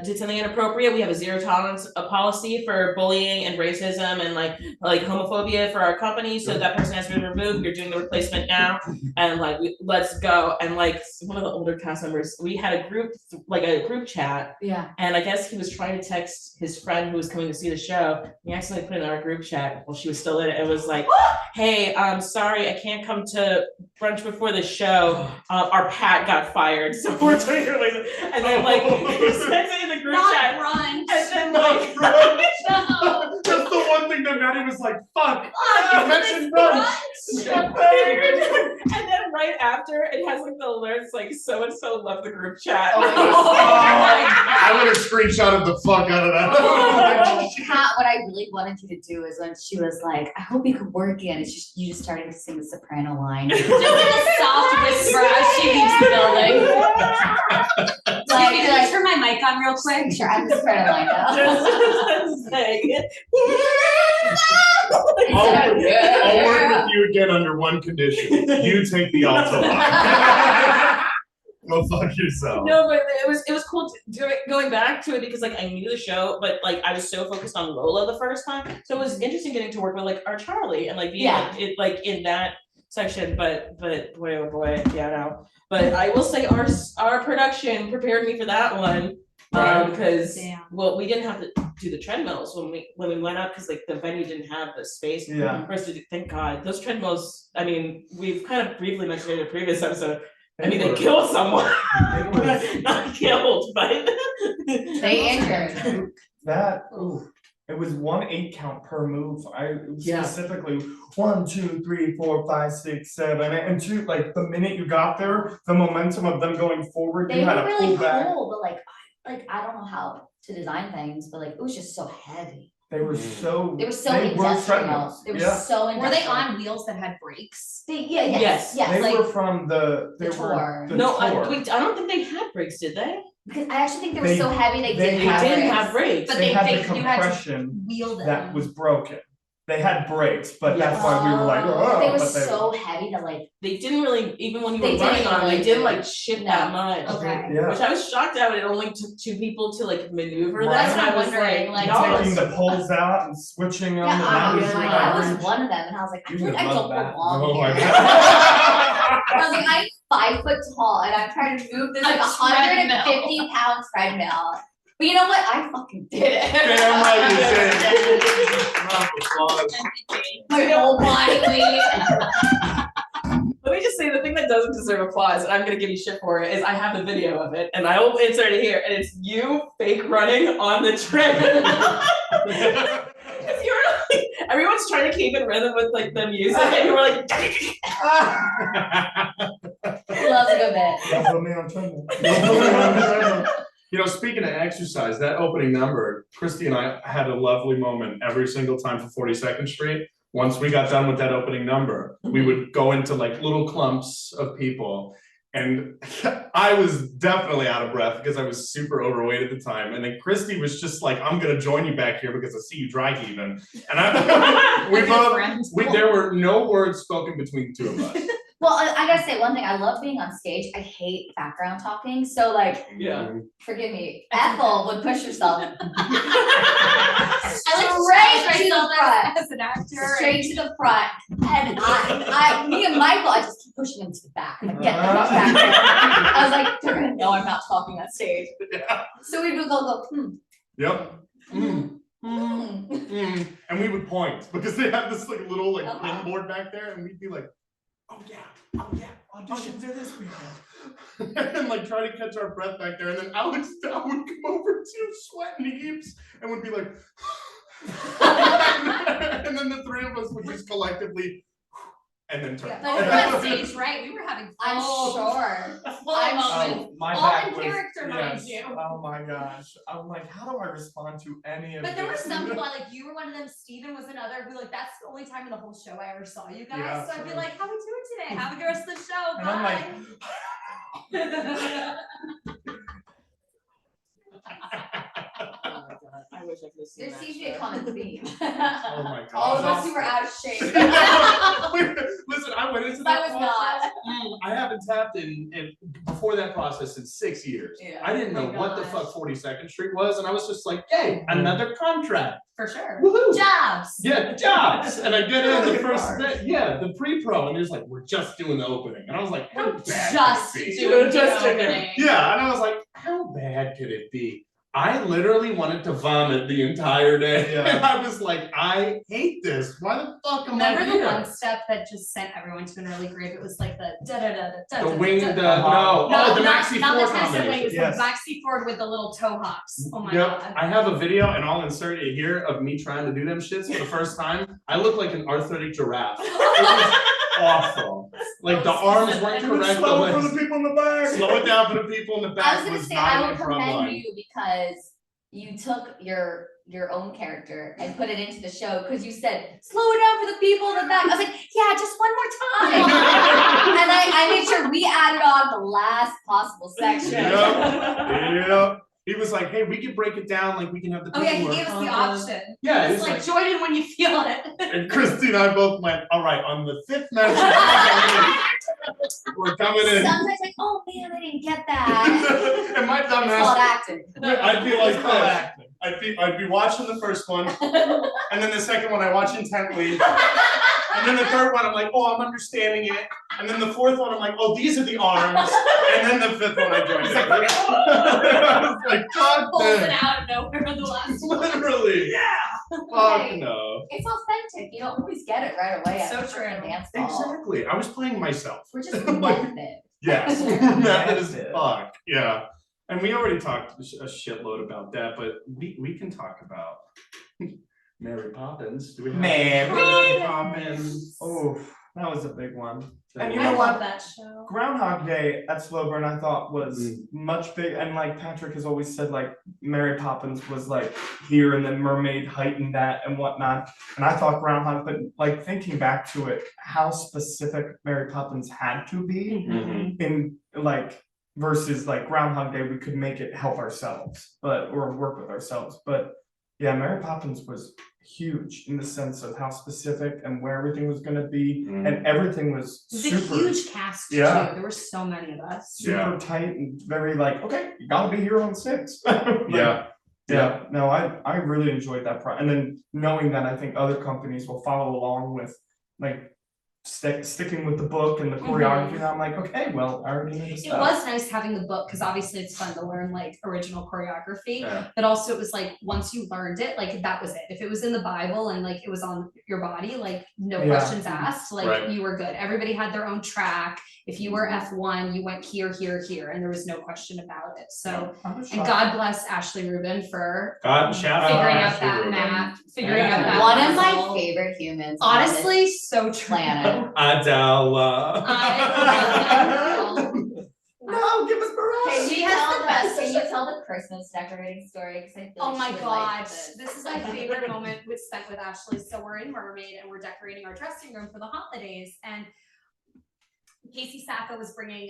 did something inappropriate. We have a zero tolerance policy for bullying and racism and like homophobia for our company. So that person has to be removed. We're doing the replacement now, and like let's go. And like one of the older cast members, we had a group chat. Yeah. And I guess he was trying to text his friend who was coming to see the show. He accidentally put it in our group chat while she was still in it. It was like, hey, I'm sorry, I can't come to brunch before the show. Our Pat got fired, so we're doing it later. And then like he sends it in the group chat. Brunch. And then like That's the one thing that Maddie was like, fuck, you mentioned brunch. and then right after it has like the alerts like so and so left the group chat. I would have screenshotted the fuck out of that. Kat, what I really wanted you to do is when she was like, I hope you could work in, it's just you just starting to sing the soprano line. Just in a soft whisper as she leaves the building. Can you guys turn my mic on real quick? Sure, I'm the soprano line now. Just saying. I'll work with you again under one condition. You take the alto. Go fuck yourself. No, but it was cool going back to it because like I knew the show, but like I was so focused on Lola the first time. So it was interesting getting to work with like our Charlie and like being like in that section. But boy oh boy, yeah, no. But I will say our production prepared me for that one. Because well, we didn't have to do the treadmills when we went up because like the venue didn't have the space for us to do. Thank God those treadmills. I mean, we've kind of briefly mentioned it in a previous episode. I mean, they killed someone. Not killed, but they injured. That it was 1 8 count per move. Specifically 1, 2, 3, 4, 5, 6, 7, and 2. Like the minute you got there, the momentum of them going forward, They you had were to really pull back. cool, but like I don't know how to design things, but like it was just so heavy. They were so. They were so They were industrial. treadmills. They were Yeah. so Were industrial. they on wheels that had brakes? Yes. They like, were from the tour. the no, tour. I don't think they had brakes, did they? because I actually think they were They- so heavy they they didn't They have didn't brakes. have brakes. But they they- had the you had to compression Wheel them. that was broken. They had brakes, but Yes. that's why we were like, oh, They were but so heavy that like They didn't really, even when you They were running didn't on, really they didn't do like it. shift No. that much. okay. Yeah. Which I was shocked at. It only took 2 people to like maneuver Right. that. That's what I I'm was wondering, like, y'all Taking are the poles out and switching them. Yeah, and I that was, was yeah. I was average. one of them, and I was like, I You feel like I would don't love that. belong Oh my here. God. I was like, I'm 5 foot tall, and I'm trying to move this like A 150 pound treadmill. But you know what? I fucking did it. Damn right you did. Round of applause. My whole body weight. Let me just say the thing that doesn't deserve applause, and I'm gonna give you shit for it, is I have the video of it, and I will insert it here, and it's you fake running on the treadmill. Because you were like, everyone's trying to keep in rhythm with like the music, and you were like, Loves a good bit. Don't put me on treadmill. Don't put me on treadmill. You know, speaking of exercise, that opening number, Kristi and I had a lovely moment every single time for 42nd Street. Once we got done with that opening number, we would go into like little clumps of people. And I was definitely out of breath because I was super overweight at the time. And then Kristi was just like, I'm gonna join you back here because I see you dry heaving. And there were no words spoken between the 2 of us. Well, I gotta say one thing. I love being on stage. I hate background talking. So like, forgive me, Ethel would push herself I like straight to the myself front, as an actor. straight to the front, and me and Michael, I just keep pushing him to the back. I'm like, get the fuck back there. I was like, they're gonna know I'm not talking on stage. So we would go. Yep. And we would point because they have this like little like pin board back there, and we'd be like, oh yeah, Auditions are this weekend. and like try to catch our breath back there, and then Alex Dow would come over too, sweating heaps, and would be like, and then the three of us would just collectively, and then turn. But we were on stage, right? We were having I'm sure. My all back in was- character, mind yes. you. Oh my gosh. I'm like, how do I respond to any of But there were this? some people, like you were one of them, Steven was another, who like, that's the only time in the whole show I ever saw you guys. Yeah, So I'd be true. like, how we doing today? Have a good rest of the show. And I'm like, Bye. I wish I could have seen There that seems to be a show. common theme. Oh my god. All of us who were out of shape. Listen, I went into I that was process. not. I haven't tapped in before that process in 6 years. Yeah. I didn't Oh know my what the gosh. fuck 42nd Street was, and I was just like, yay, another contract. For sure. Woohoo! Jobs. Yeah, jobs. And I get in the Good first part. day, the pre-pro, and there's like, we're just doing the opening. And I was like, how bad Just could it be? doing Just the doing it. opening. Yeah, and I was like, how bad could it be? I literally wanted to vomit the entire day. Yeah. And I was like, I hate this. Why the fuck am I Remember the here? one step that just sent everyone to an early grave? It was like the The wing, the, the no, not, oh, the not, Maxi not 4 the Tesla wing, combination. it's Yes. the Maxi Ford with the little toe hops. Oh my Yep, god. I have a video and I'll insert it here of me trying to do them shits for the first time. I look like an arthritic giraffe. It was awful. Like the arms weren't correct. The slow for legs. the people in the back. Slow it down for the people in the I back. was gonna was say, not I in will the front commend line. you because you took your own character and put it into the show, because you said, slow it down for the people in the back. I was like, yeah, just one more time. And I made sure we added on the last possible section. Yep. He was like, hey, we could break it down, like we can have the Oh yeah, he people gave us the are- option. Yeah, It's it's like like, join in when you feel it. And Kristi and I both went, all right, on the 5th match, we're coming in. Sometimes like, oh man, I didn't get that. And my It's called dumbass, acting. I'd be like It's called this. acting. I'd be watching the first one, and then the second one I watch intently. And then the third one, I'm like, oh, I'm understanding it. And then the fourth one, I'm like, oh, these are the arms. And then the fifth one, I joined it. I was like, God Pulls it damn. out of nowhere on the last one. Literally. Yeah. Fuck Right. no. It's authentic. You don't always get it right away. So at the true. freaking dance hall. Exactly. I was playing myself. We're just method. Yes. Method as Method. fuck. Yeah. And we already talked a shitload about that, but we can talk about Mary Poppins. Do we have Mary Poppins? Oh, that was a big one. And you I know love what? that show. Groundhog Day at Slowburn, I thought was much big, and like Patrick has always said, like Mary Poppins was like here, and then Mermaid heightened that and whatnot. And I thought Groundhog, but like thinking back to it, how specific Mary Poppins had to be in like versus like Groundhog Day, we could make it help ourselves, or work with ourselves. But yeah, Mary Poppins was huge in the sense of how specific and where everything was going to be, and everything was It was a super. huge cast Yeah. too. There were so many of us. Super tight and very like, okay, you gotta be here on 6. Like, Yeah. yeah. No, I really enjoyed that and then knowing that I think other companies will follow along with like sticking with the book and the choreography. And I'm like, okay, well, I already know this It stuff. was nice having the book because obviously it's fun to learn like original choreography, Yeah. but also it was like once you learned it, like that was it. If it was in the Bible and like it was on your body, like no Yeah. questions asked, like Right. you were good. Everybody had their own track. If you were F1, you went here, here, here, and there was no question about it. So, I was and shocked. God bless Ashley Rubin for God, shout out figuring out Ashley that Rubin. map, figuring out that One of my puzzle. favorite humans. on this Honestly, so true. planet. Adela. No, give us Can She you has tell the the best- Can you tell the Christmas decorating story? 'Cause I feel Oh like my she would like gosh, this. this is my favorite moment we spent with Ashley. So we're in Mermaid and we're decorating our dressing room for the holidays. And Casey Sacco was bringing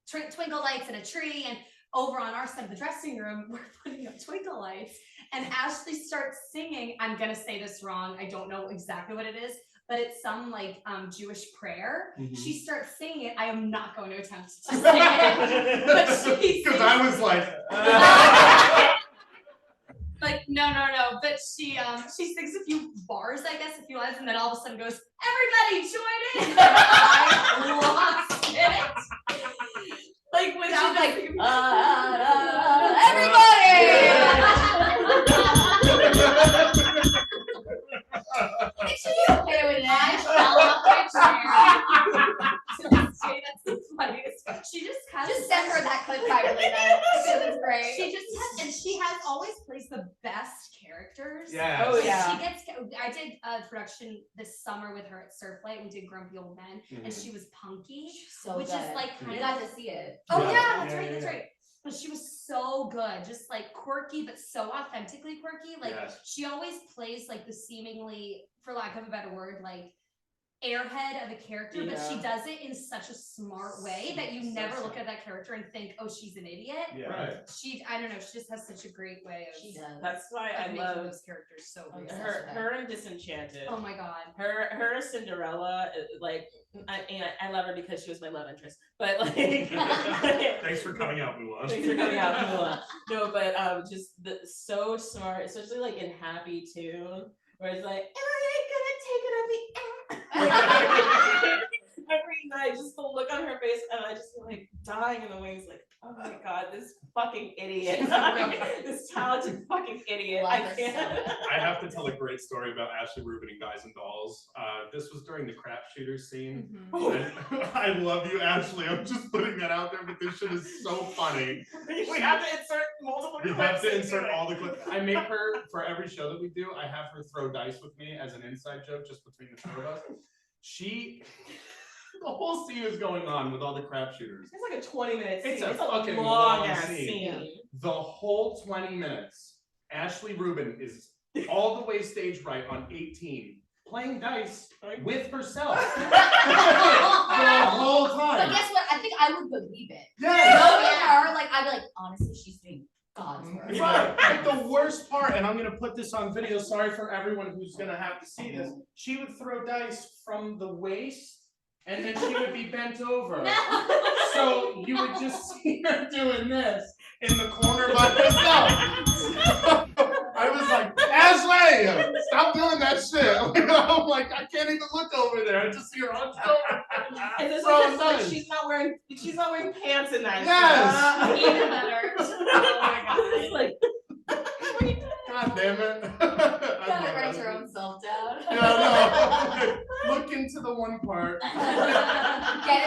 twinkle lights and a tree. And over on our side of the dressing room, we're putting up twinkle lights. And Ashley starts singing. I'm gonna say this wrong. I don't know exactly what it is, but it's some like Jewish prayer. She starts singing it. I am not going to attempt to sing it, but she Because I was like, like no. But she sings a few bars, I guess, a few lines, and then all of a sudden goes, "Everybody join in!" I lost it. Like when Sounds she like, everybody! Is she okay with I that? fell off my chair. To this day, that's the funniest. She just has Just send her that clip privately then. This is great. She just has, and she has always plays the best characters. Yeah. Oh, Like, yeah. She gets. I did a production this summer with her at Surflight. We did Grumpy Old Men, and she was Punky, So which good. is like You kind got of. to see it. Oh Yeah. yeah, that's Yeah, right. yeah, That's yeah. right. But she was so good, just like quirky, but so authentically quirky. Like Yes. she always plays like the seemingly, for lack of a better word, like airhead of a character, but she does it in such a smart way that you never look at that character and think, oh, she's an idiot. Yeah. Right. I don't know, she just has such a great way of, She does. That's why I making love those characters so Oh, real. yeah. her and Disenchanted. Oh my god. Her as Cinderella, like I love her because she was my love interest. But like Thanks for coming out, Mulan. Thanks for coming out, Mulan. No, but just so smart, especially like in Happy Tune, where it's like, am I gonna take it at the end? Every night, just the look on her face, and I just feel like dying in the wings, like, oh my god, this fucking idiot, this talented fucking idiot. Love I her can't. I have to tell a great story about Ashley Rubin and Guys and Dolls. This was during the crap shooter scene. Mhm. I love you, Ashley. I'm just putting that out there, but this shit is so funny. We have to insert multiple We have clips to into insert it. all the clips. I make her, for every show that we do, I have her throw dice with me as an inside joke just between the two of us. The whole scene is going on with all the crap shooters. It's like a 20-minute scene. It's a It's fucking long long ass scene. scene. The whole 20 minutes, Ashley Rubin is all the way stage right on 18, playing dice with herself the whole But time. guess what? I think I would believe it. Yes. Knowing her, like, I'd be like, honestly, she's doing God's work. Right. But the worst part, and I'm gonna put this on video, sorry for everyone who's gonna have to see this, she would throw dice from the waist and then she would be bent over. So you would just see her doing this in the corner by herself. I was like, Ashley, stop doing that shit. I'm like, I can't even look over there. I just see her hunched over. And it's Throwing like dice. she's not wearing pants in that. Yes. shit. Even better. Oh my god. It's like, God damn it. Gotta write your own self down. Yeah, no. Look into the one part. Get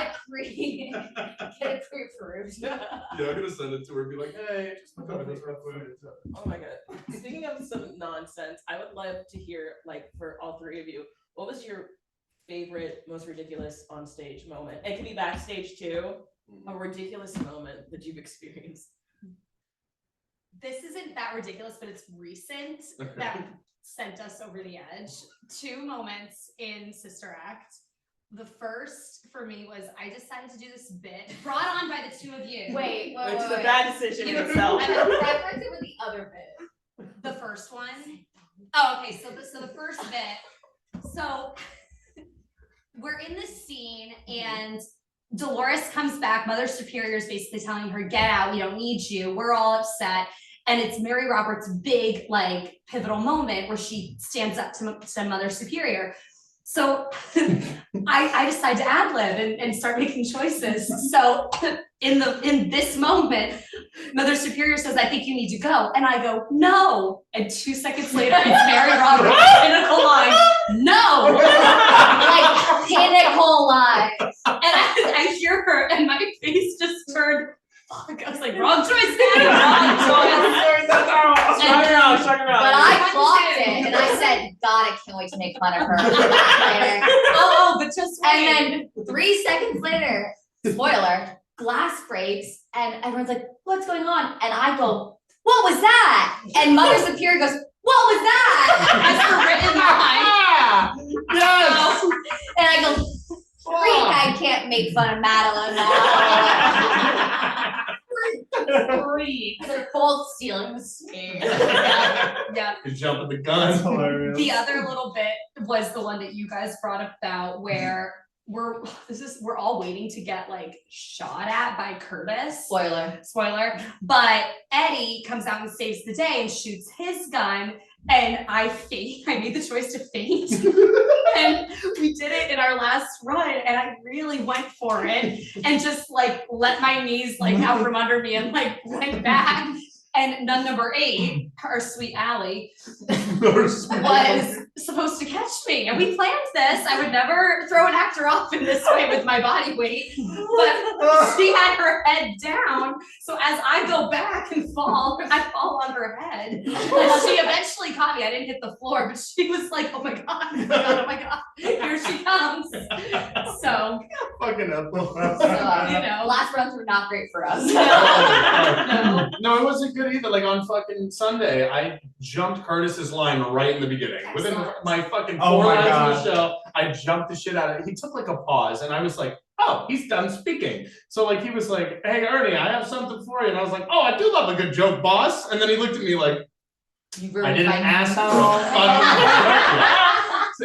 it pre-approved. Yeah, I'm gonna send it to her and be like, hey, just look over this real quick. oh my god. Speaking of some nonsense, I would love to hear, like, for all three of you, what was your favorite, most ridiculous on stage moment? It can be backstage too. A ridiculous moment that you've experienced. This isn't that ridiculous, but it's recent that sent us over the edge. 2 moments in Sister Act. The first for me was I decided to do this bit brought on by the 2 of you. Wait. Which is a bad decision in You- itself. I would preference it with the other bit. The first one. Oh, okay. So the first bit. So we're in this scene and Dolores comes back. Mother Superior is basically telling her, "Get out. We don't need you." We're all upset. And it's Mary Roberts' big, like, pivotal moment where she stands up to Mother Superior. So I decide to ad-lib and start making choices. So in this moment, Mother Superior says, "I think you need to go." And I go, "No." And 2 seconds later, it's Mary Roberts' pinnacle line, "No." Like, pinnacle line. And I hear her and my face just turned, fuck. I was like, wrong choice, Daddy, wrong choice. Struck her out. But I clocked it and I said, God, I can't wait to make fun of her later. Oh, but just wait. And then 3 seconds later, spoiler, glass breaks and everyone's like, what's going on? And I go, what was that? And Mother Superior goes, what was that? As her written line. Yes! And I go, I can't make fun of Madeline now. They're both stealing the scene. Yeah. You jump at the gun. Hilarious. The other little bit was the one that you guys brought about where we're all waiting to get like shot at by Curtis. Spoiler. But Eddie comes out and saves the day and shoots his gun. And I made the choice to faint. And we did it in our last run, and I really went for it and just like let my knees like out from under me and like went back. And nun number 8, our sweet Allie, was supposed to catch me. And we planned this. I would never throw an actor off in this way with my body weight. But she had her head down. So as I go back and fall, I fall on her head. And she eventually caught me. I didn't hit the floor, but she was like, oh my God, oh my God, here she comes. So, Fucking up. you know. Last runs were not great for us. No, it wasn't good either. Like on fucking Sunday, I jumped Curtis's line right in the beginning. Within Excellent. my fucking Oh 4 my lines God. of the show, I jumped the shit out of it. He took like a pause, and I was like, oh, he's done speaking. So like he was like, hey Ernie, I have something for you. And I was like, oh, I do love a good joke, boss. And then he looked at me like, You I ruined didn't my ask for a phone. fucking joke yet.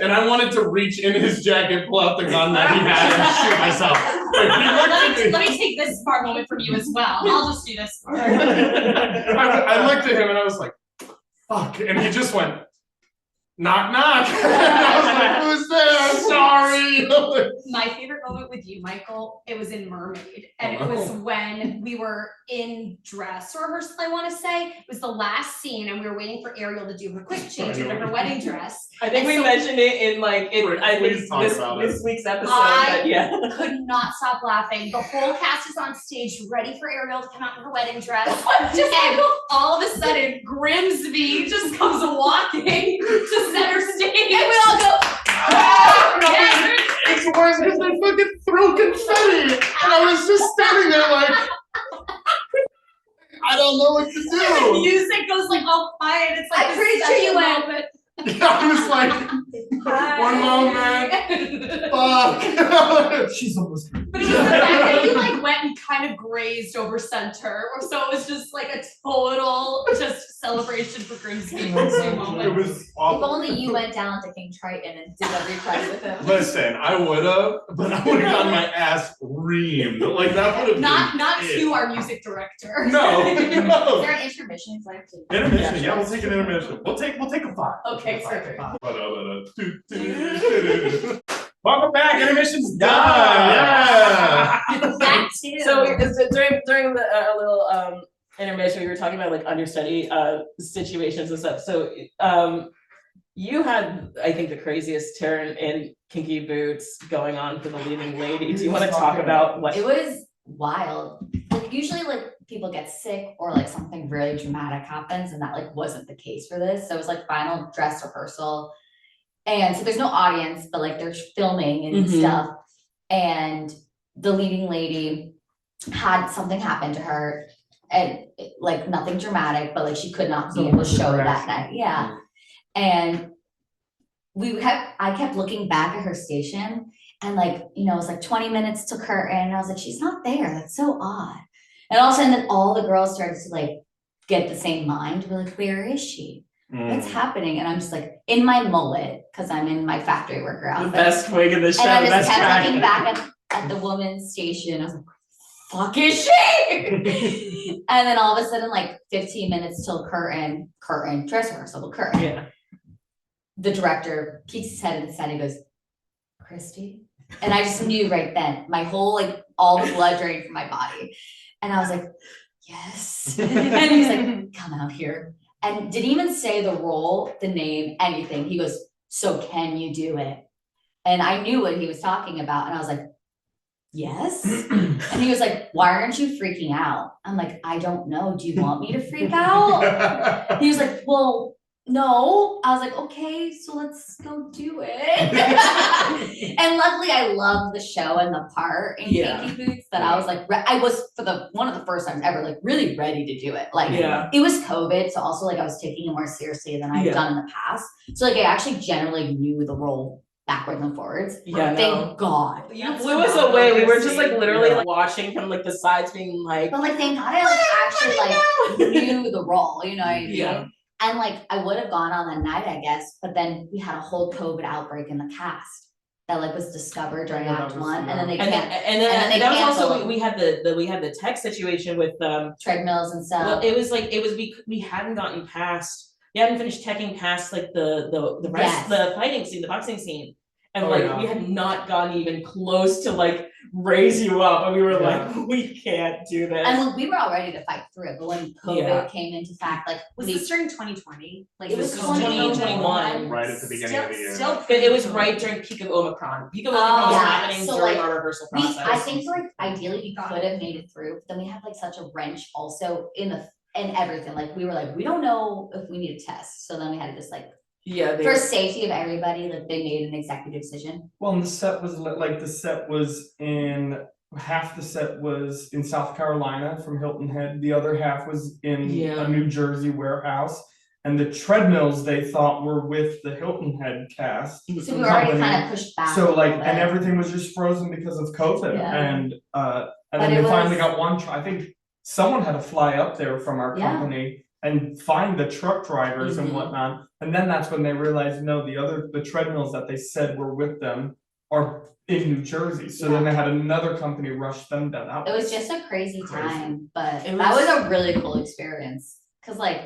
And I wanted to reach in his jacket, pull out the gun that he had, and shoot myself. But he looked at me. Let me take this part moment from you as well. I'll just do this part. I looked at him and I was like, fuck. And he just went, knock, knock. And I was like, who's there? Sorry. My favorite moment with you, Michael, it was in Mermaid. And it was when we were in dress rehearsal, I want to say. It was the last scene and we were waiting for Ariel to do her quick change into her wedding dress. I think And we so- mentioned it in like, I Please think talk about this week's episode, I but yeah. could not stop laughing. The whole cast is on stage ready for Ariel to come out in her wedding dress. And all of a sudden, Grimsby just comes walking to center stage. And we all go, No, it's worse because they fucking throw confetti. And I was just standing there like, I don't know what to the do. music goes like all quiet. It's like I'm this pretty sure you special went, moment. I was like, one moment, fuck. She's almost. But it was the fact that you like went and kind of grazed over center, or so it was just like a total just celebration for Grimsby for 2 moments. It was if awful. only you went down to King Triton and did a retry with him. Listen, I would have, but I would have gotten my ass reamed. Like that would have Not been to our music director. No, Is no. there an intermission? So I have to- Intermission, yeah, we'll take an intermission. We'll take a 5. Okay, perfect. Welcome back, intermission's done. Yeah. That too. So during the little intermission, we were talking about like understudy situations and stuff. So you had, I think, the craziest turn in Kinky Boots going on for the leading lady. Do you want to talk about what? It was wild. Like usually like people get sick or like something really dramatic happens, and that like wasn't the case for this. So it was like final dress rehearsal. And so there's no audience, but like they're filming and Mhm. stuff. And the leading lady had something happen to her, and like nothing dramatic, but like she could not be able to show that night. Yeah. And I kept looking back at her station, and like, you know, it was like 20 minutes to curtain, and I was like, she's not there. That's so odd. And all of a sudden, then all the girls started to like get the same mind. We're like, where is she? What's happening? And I'm just like in my mullet, because I'm in my factory worker The outfit. best wig in the show. And I Best just kept track. looking back at the woman's station. I was like, fuck is she? And then all of a sudden, like 15 minutes till curtain, dress rehearsal, curtain. Yeah. The director peeks his head in the side and goes, Kristi? And I just knew right then, my whole, like, all the blood drained from my body. And I was like, yes. And he was like, come out here. And didn't even say the role, the name, anything. He goes, so can you do it? And I knew what he was talking about. And I was like, yes. And he was like, why aren't you freaking out? I'm like, I don't know. Do you want me to freak out? He was like, well, no. I was like, okay, so let's go do it. And luckily I loved the show and the part in Yeah. Kinky Boots that I was like, I was for one of the first times ever, like really ready to do it. Like Yeah. it was COVID. So also like I was taking it more seriously than I've Yeah. done in the past. So like I actually generally knew the role backwards and forwards. Yeah, Thank God. You blew us away. We were just like literally like watching from like the sides being like, But like thank God I like actually like knew the role, you know what I mean? Yeah. And like, I would have gone on that night, I guess, but then we had a whole COVID outbreak in the cast that like was discovered during Yeah, that Act was- 1, and then they And can't then they that was also, canceled. we had the tech situation with treadmills and stuff. well, it was we hadn't gotten past, we hadn't finished teching past like the rest, Yes. the fighting scene, the boxing scene. And Oh, like, yeah. we had not gotten even close to like raise you up, and we were Yeah. like, we can't do this. And when we were all ready to fight through it, but when COVID Yeah. came into fact, like Was we- this during 2020? Like It was This was 2021. Right at the beginning of the year. Still It was right during peak of Omicron. Peak of Omicron was Oh, yeah. happening So, during like, our rehearsal we, process. I think like ideally we could have made it through, but then we had like such a wrench also in everything. Like we were like, we don't know if we need a test. So then we had to just like, Yeah, they for safety of everybody, like they made an executive decision. Well, and the set was half the set was in South Carolina from Hilton Head, the other half was in Yeah. a New Jersey warehouse. And the treadmills they thought were with the Hilton Head cast. So we were already company. kind of pushed back. So a like, little and bit. everything was just frozen because of COVID, Yeah. and But then it they finally was- got one, I think someone had to fly up there from our Yeah. company and find the truck drivers and Mhm. whatnot, and then that's when they realized, no, the treadmills that they said were with them are in New Jersey, so then they had another company rush them down. That It was just a crazy Crazy. time, but It that was was- a really cool experience. Cause like,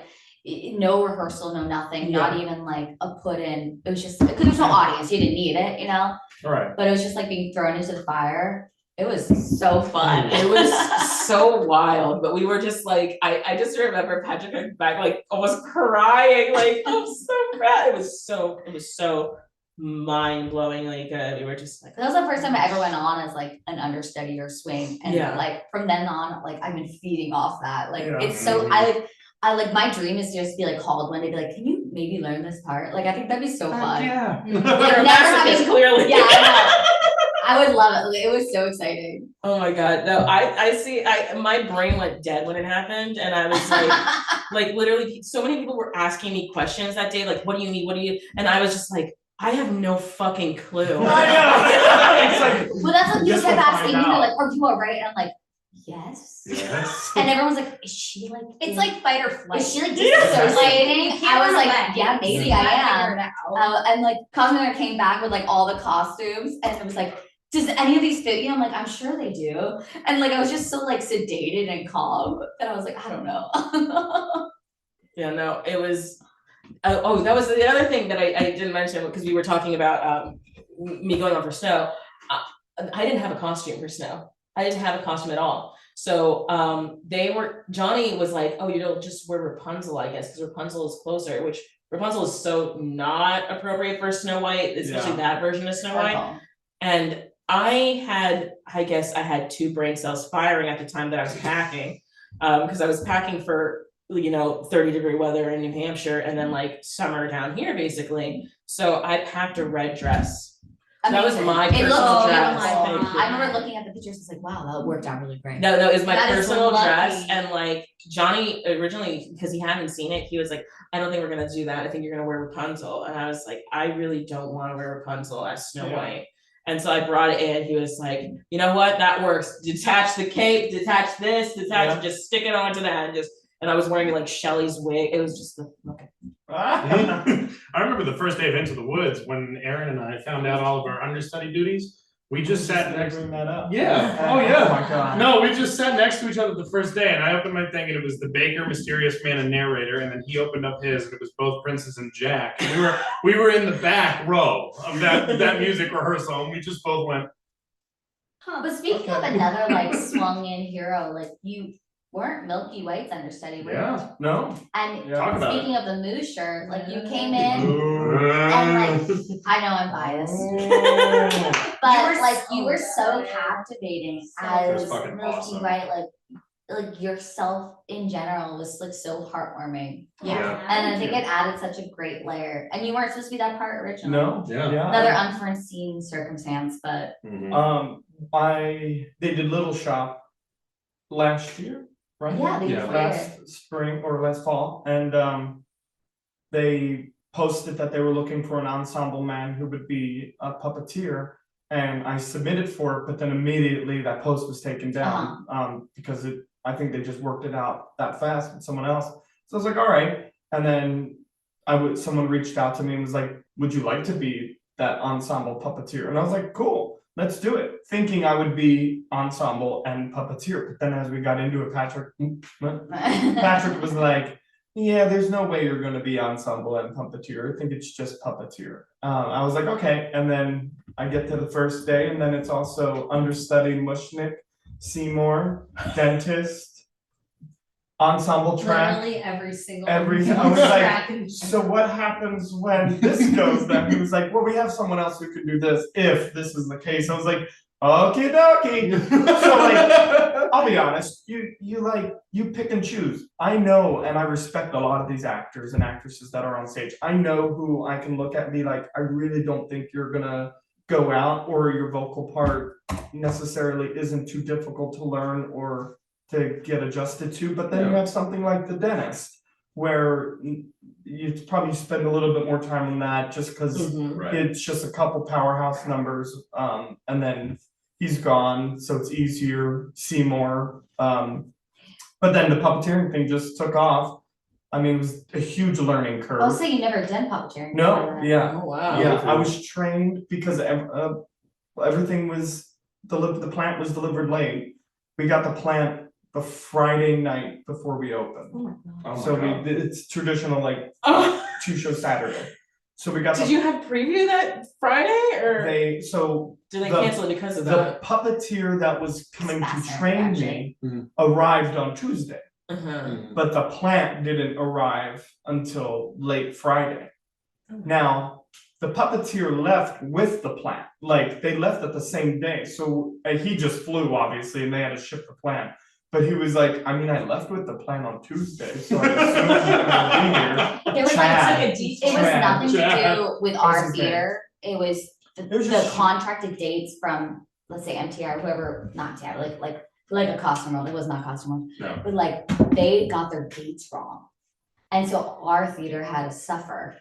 no rehearsal, no nothing, not even like a put in, it was just, cause there's no audience, you didn't need it, you know? Alright. But it was just like being thrown into the fire. It was so fun. It was so wild, but we were just like, I just remember Patrick coming back like almost crying, like, I'm so proud. It was so mind blowingly good. We were just like, That was the first time I ever went on as like an understudy or swing, and Yeah. like from then on, like I've been feeding off that. Like Yeah. it's so I like my dream is to just be like called one day, be like, can you maybe learn this part? Like I think that'd be so fun. Yeah. you're a never masochist, having- clearly. Yeah, I know. I would love it. It was so exciting. Oh my god, no, my brain went dead when it happened, and I was like literally, so many people were asking me questions that day, like, what do you need, and I was just like, I have no fucking clue. It's like, Well, that's what you Just kept to asking me. find They're out. like, "Are you alright?" And I'm like, "Yes." Yes. And everyone's like, "Is she like?" It's like fight or flight. Is she like You disassociating? can't I was run like, away. "Yeah, maybe You I gotta am." figure it out. And like Cosmo came back with like all the costumes, and it was like, does any of these fit you? I'm like, I'm sure they do. And like I was just so like sedated and calm, and I was like, I don't know. Yeah, no, it was, oh, that was the other thing that I didn't mention, because we were talking about me going on for snow. I didn't have a costume for snow. I didn't have a costume at all. So Johnny was like, oh, you don't just wear Rapunzel, I guess, because Rapunzel is closer, which Rapunzel is so not appropriate for Snow White, especially that version of Snow White. And I guess I had 2 brain cells firing at the time that I was packing, because I was packing for, 30-degree weather in New Hampshire, and then like summer down here, basically. So I packed a red dress. That was Amazing. my It personal looked dress. beautiful. Thank you. I remember looking at the pictures, it's like, wow, that worked out really great. No, it was my That is personal dress, lucky. and like Johnny originally, because he hadn't seen it, he was like, I don't think we're gonna do that. I think you're gonna wear Rapunzel. And I was like, I really don't want to wear Rapunzel as Snow Yeah. White. And so I brought it in. He was like, you know what? That works. Detach the cape, detach this, Yeah. just stick it onto that, and I was wearing like Shelly's wig. It was just okay. I remember the first day of Into the Woods when Aaron and I found out all of our understudy duties. We just sat next. bring that up. Yeah. Oh Oh yeah. my god. No, we just sat next to each other the first day, and I opened my thing, and it was the baker, mysterious man, and narrator, and then he opened up his, and it was both Princess and Jack. And we were in the back row of that music rehearsal, and we just both went. But speaking of another like swung in hero, like you weren't Milky White's understudy, were you? Yeah. No. And Yeah. Talk about speaking of the moose shirt, like you came in, and like I know I'm biased, but like you were so captivating So It was as fucking Milky awesome. White, like yourself in general was like so heartwarming. Yeah. And I think it added such a great layer. And you weren't supposed to be that part originally. No. Yeah. Another unforeseen circumstance, but Mhm. They did Little Shop last year, right? yeah, they Yeah. were Last spring or last fall, and they posted that they were looking for an ensemble man who would be a puppeteer, and I submitted for it, but then immediately that post was taken down, because I think they just worked it out that fast with someone else. So I was like, all right, And then someone reached out to me and was like, would you like to be that ensemble puppeteer? And I was like, cool, let's do it. Thinking I would be ensemble and puppeteer. But then as we got into it, Patrick was like, yeah, there's no way you're gonna be ensemble and puppeteer. I think it's just puppeteer. I was like, okay. And then I get to the first day, and then it's also understudy Mushnik, Seymour, dentist, ensemble track. Literally every single. I was track like, and- so what happens when this goes then? He was like, well, we have someone else who can do this if this is the case. I was like, okie dokie. So like, I'll be honest, you pick and choose. I know, and I respect a lot of these actors and actresses that are on stage. I know who I can look at and be like, I really don't think you're gonna go out, or your vocal part necessarily isn't too difficult to learn or to get adjusted to. But then you have something like the dentist, where you probably spend a little bit more time on that just because it's just a couple powerhouse numbers, and then he's gone, so it's easier, Seymour. But then the puppeteering thing just took off. I mean, it was a huge learning curve. I'll say you never done puppeteering. No, yeah. Oh, wow. Yeah, I was trained because everything was the plant was delivered late. We got the plant the Friday night before we opened. So it's traditional, like Oh, 2-show Saturday. So we got did you have preview that Friday or did they the- cancel it because of the that? puppeteer that was coming to Fascinating, train actually. me arrived on Tuesday, Uh-huh. but the plant didn't arrive until late Friday. Now, the puppeteer left with the plant, like they left at the same day. So he just flew, obviously, and they had to ship the plant. But he was like, I mean, I left with the plant on Tuesday, so I assumed you were gonna be here. It was Chad. like, it was Chad. nothing to Chad. do with What's our his name? theater. It was the was just- contracted dates from, let's say MTR, whoever, not MTR, like a costume world. It was not costume world. No. But like, they got their dates wrong. And so our theater had to suffer.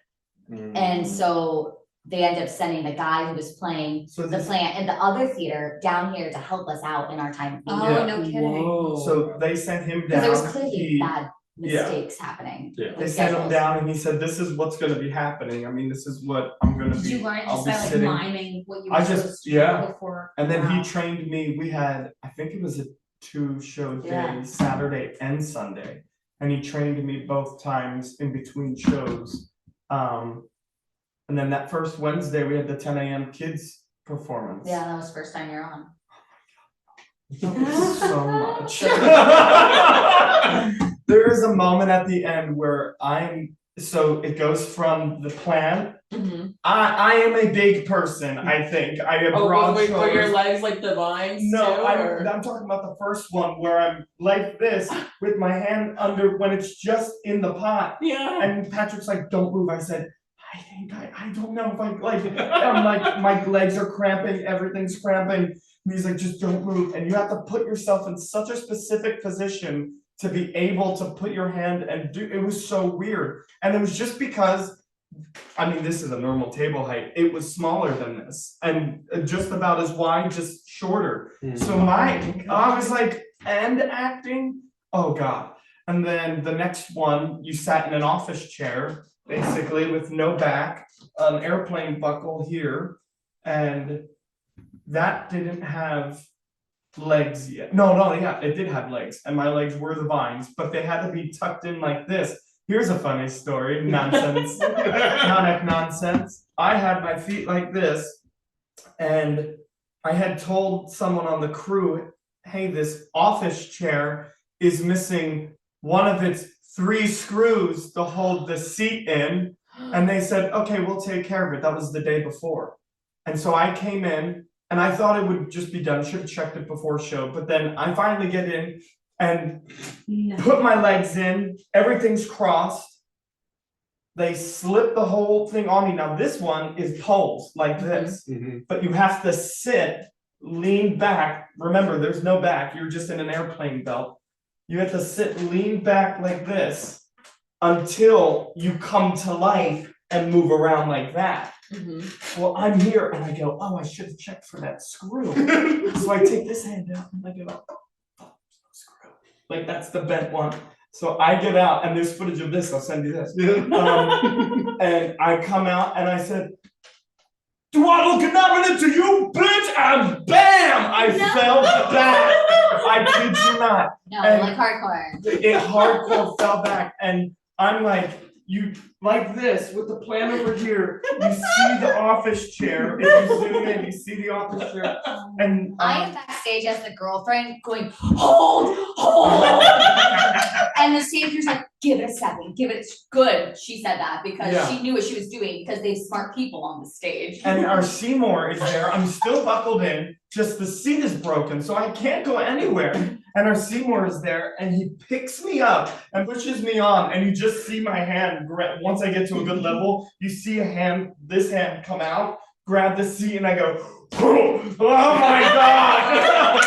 And so they ended up sending the guy who was playing So the this- plant in the other theater down here to help us out in our time of Oh, need. Yeah. no kidding. Whoa. So they sent him Because down. there was clearly He- bad yeah. mistakes happening. Yeah. with They sent him schedules. down and he said, this is what's gonna be happening. I mean, this is what I'm gonna Did be. you learn it I'll just be by like sitting. miming what you I were just- supposed to yeah. do before? And then Wow. he trained me. We had, I think it was a 2-show day, Yeah. Saturday and Sunday. And he trained me both times in between shows. And then that first Wednesday, we had the 10 a.m. kids performance. Yeah, that was the first time you're on. So much. There is a moment at the end where so it goes from the plan. Mhm. I am a big person, I think. I have Oh, broad wait, are your shoulders. legs like the vines No, too, or? I'm talking about the first one where I'm like this with my hand under when it's just in the pot. Yeah. And Patrick's like, don't move. I said, I don't know if I like I'm like, my legs are cramping, everything's cramping. And he's like, just don't move. And you have to put yourself in such a specific position to be able to put your hand and do, it was so weird. And it was just because, I mean, this is a normal table height. It was smaller than this and just about as wide, just shorter. So I was like, and acting, oh God. And then the next one, you sat in an office chair, basically with no back, an airplane buckle here, and that didn't have legs yet. No, yeah, it did have legs, and my legs were the vines, but they had to be tucked in like this. Here's a funny story, nonsense, nonsense. I had my feet like this, and I had told someone on the crew, hey, this office chair is missing one of its 3 screws to hold the seat in. And they said, okay, we'll take care of it. That was the day before. And so I came in and I thought it would just be done. Should have checked it before show. But then I finally get in and put my legs in. Everything's crossed. They slip the whole thing on me. Now this one is poles like this, but you have to sit, lean back. Remember, there's no back. You're just in an airplane belt. You have to sit, lean back like this until you come to life and move around like that. Well, I'm here and I go, oh, I should have checked for that screw. So I take this hand out and I go, oh, screw. Like that's the bent one. So I get out, and there's footage of this. I'll send you this. And I come out, and I said, "Do I look nominate to you, bitch?" And bam! I fell back. I kid you not. No, And like hardcore. It hardcore fell back, and I'm like, you like this with the plan over here. You see the office chair. If you zoom in, you see the office chair. And I am backstage as the girlfriend going, hold. And the stager's like, give it a second, it's good. She said that because Yeah. she knew what she was doing because they have smart people on the stage. And our Seymour is there. I'm still buckled in. Just the seat is broken, so I can't go anywhere. And our Seymour is there, and he picks me up and pushes me on, and you just see my hand. Once I get to a good level, you see this hand come out, grab the seat, and I go, oh my god!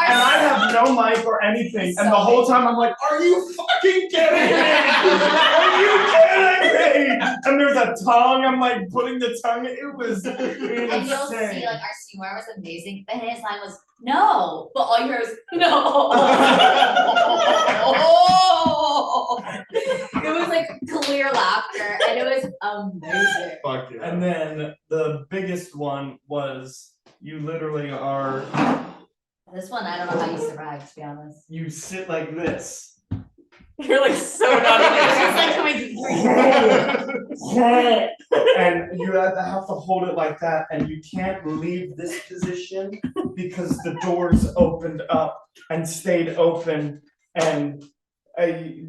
And I have no mic or anything, and the whole time I'm like, are you fucking kidding me? Are you kidding me? And there's a tongue. I'm like putting the tongue. It was And you'll insane. see, like, our Seymour was amazing. And his line was, no. But all you hear is, no. It was like clear laughter. And it was amazing. Fuck yeah. And then the biggest one was you literally are, This one, I don't know how you survived, to be honest. you sit like this. You're like so not It's just like coming And you have to hold it like that, and you can't leave this position because the doors opened up and stayed open, and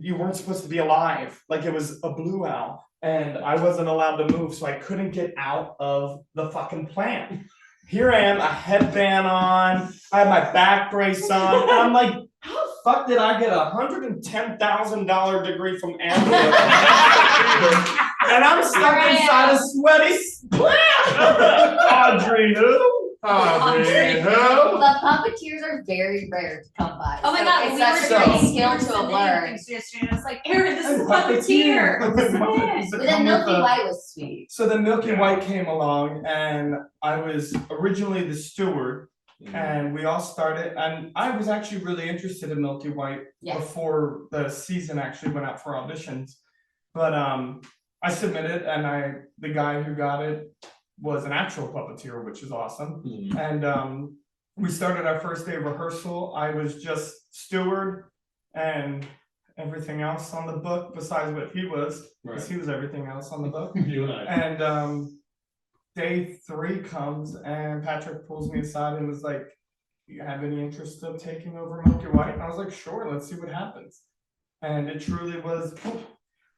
you weren't supposed to be alive. Like, it was a blue owl, and I wasn't allowed to move, so I couldn't get out of the fucking plant. Here I am, a headband on, I have my back brace on, and I'm like, how the fuck did I get a $110,000 degree from Amazon? And I'm stuck inside a sweaty plant. Audrey, who? Audrey, who? The puppeteers are very rare to come by. Oh my So god, it's we such were a so- great doing skill to learn. yesterday, and I was like, Aaron, this is a I'm puppeteer. But then Milky White was sweet. So the Milky White came along, and I was originally the steward, and we all started, and I was actually really interested in Milky White Yes. before the season actually went out for auditions. But I submitted, and the guy who got it was an actual puppeteer, which is awesome. And we started our first day of rehearsal. I was just steward and everything else on the book besides what he was, because he was everything else on the book. You and I. And day 3 comes, and Patrick pulls me aside and was like, "You have any interest of taking over Milky White?" And I was like, "Sure, let's see what happens." And it truly was.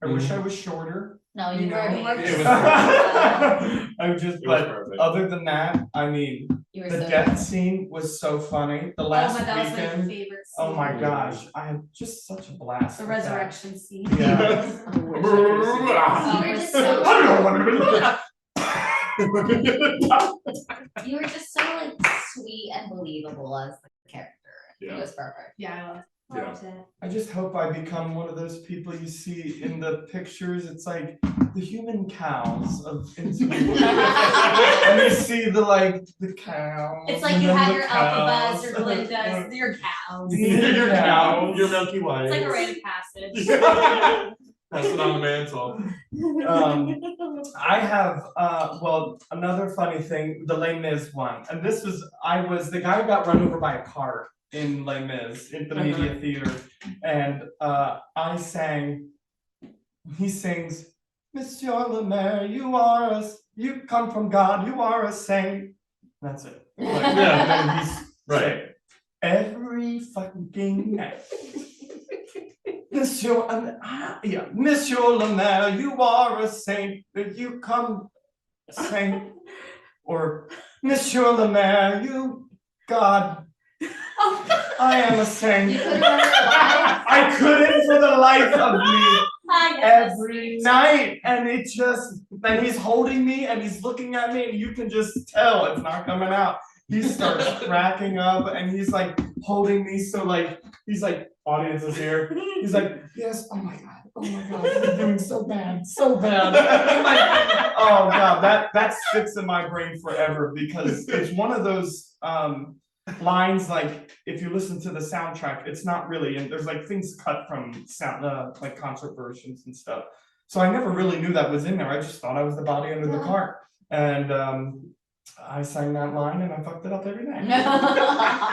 I wish I was shorter. No, you were. know? It was I was just, It was but perfect. other than that, I mean, You were the so death scene was so funny. The last that was my weekend. favorite scene. Oh my gosh, I had just such a blast. The with that. resurrection scene. Yeah. You were just so. You were just so like sweet and believable as the character. It Yeah. was perfect. Yeah, I loved it. I just hope I become one of those people you see in the pictures. It's like the human cows of interviews. And you see the cows. It's like and you then have the your cows. Alphabas, your Glindas, your cows. Your cows. Your Milky White. It's like a rite of passage. Pass it on the mantle. I have another funny thing, the Les Mis one. And this was the guy who got run over by a car in Les Mis in the media theater. And he sings, "Monsieur le Maire, you come from God, you are a saint." That's it. Like, and then he's Right. saying, every fucking night. Monsieur le Maire, you are a saint, but you come a saint. Or Monsieur le Maire, God, I am a saint. You couldn't remember the lines? I couldn't for the life of me. Hi, Every night, and then he's holding me and he's looking at me, and you can just tell it's not coming out. He starts cracking up, and he's like holding me, so like he's like, audience is here. He's like, yes, oh my god, you're doing so bad. I'm like, oh god, that sticks in my brain forever, because it's one of those lines like if you listen to the soundtrack, it's not really, and there's like things cut from sound, like concert versions and stuff. So I never really knew that was in there. I just thought I was the body under the cart, and I sang that line and I fucked it up every night.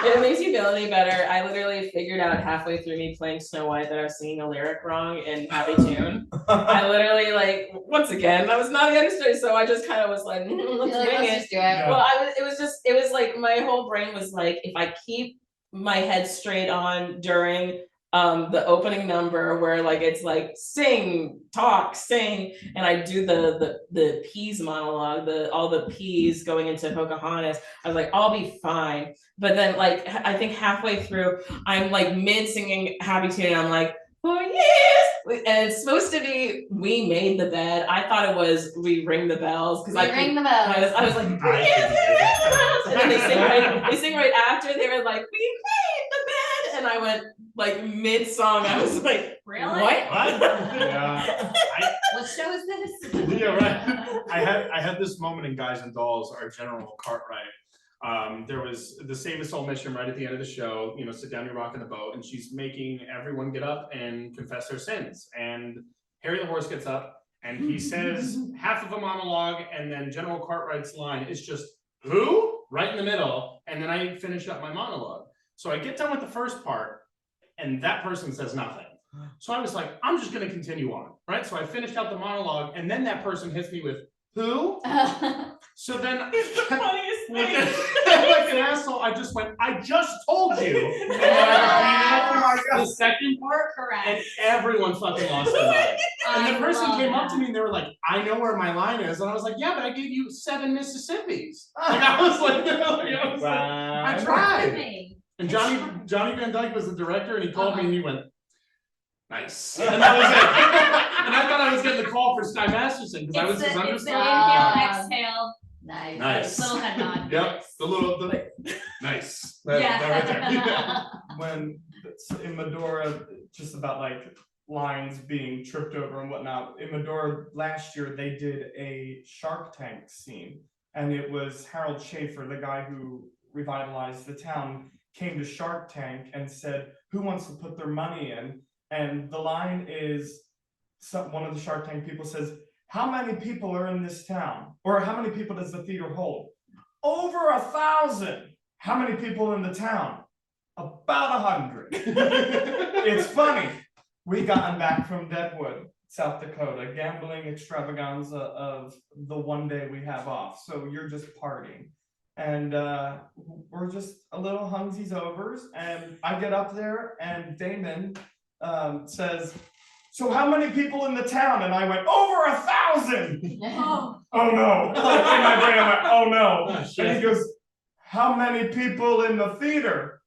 It makes you feel any better. I literally figured out halfway through me playing Snow White that I was singing a lyric wrong in Happy Tune. I literally like, once again, I was not the understudy, so I just kind of was like, let's You're like, wing let's it. just do it. Well, it was like my whole brain was like, if I keep my head straight on during the opening number where like it's like sing, talk, sing, and I do the P's monologue, all the P's going into Pocahontas, I was like, I'll be fine. But then like I think halfway through, I'm like mid singing Happy Tune, and I'm like, for years, and it's supposed to be We Made the Bed. I thought it was We Ring the Bells because I Ring the bells. I was like, and then they sing right after. They were like, we made the bed, and I went like mid song. I was like, Really? what? Yeah. What show is this? Yeah, right. I had this moment in Guys and Dolls, our General Cartwright. There was the Save Us All mission right at the end of the show, you know, sit down, you're rocking the boat, and she's making everyone get up and confess their sins. And Harry the Horse gets up and he says half of a monologue, and then General Cartwright's line is just, who? Right in the middle. And then I finish up my monologue. So I get done with the first part and that person says nothing. So I was like, I'm just gonna continue on, right? So I finished out the monologue and then that person hits me with, who? So then, It's the funniest thing. like an asshole, I just went, I just told you. And then I repeated the second part, and Correct. everyone fucking lost their mind. And the I person love came up to that. me and they were like, I know where my line is. And I was like, yeah, but I gave you 7 Mississippis. Like I was like, I tried. Amazing. And Johnny Van Dyke was the director, and he called me and he went, nice. And that was it. And I thought I was getting the call for Sky Masterson because I was his It's the understudy. inhale, exhale, Nice. Nice. little head nod. Yep, the nice. That Yeah. right there. When it's in Medora, just about like lines being tripped over and whatnot. In Medora last year, they did a Shark Tank scene, and it was Harold Schaefer, the guy who revitalized the town, came to Shark Tank and said, "Who wants to put their money in?" And the line is, one of the Shark Tank people says, "How many people are in this town? Or how many people does the theater hold?" "Over 1,000. "How many people in the town?" "About 100. It's funny. We gotten back from Deadwood, South Dakota, gambling extravaganza of the one day we have off. So you're just partying. And we're just a little hungsies overs. And I get up there and Damon says, "So how many people in the town?" And I went, "Over 1,000. Oh, "Oh no." In my brain, I went, "Oh no." Oh, shit. And he goes, "How many people in the theater?"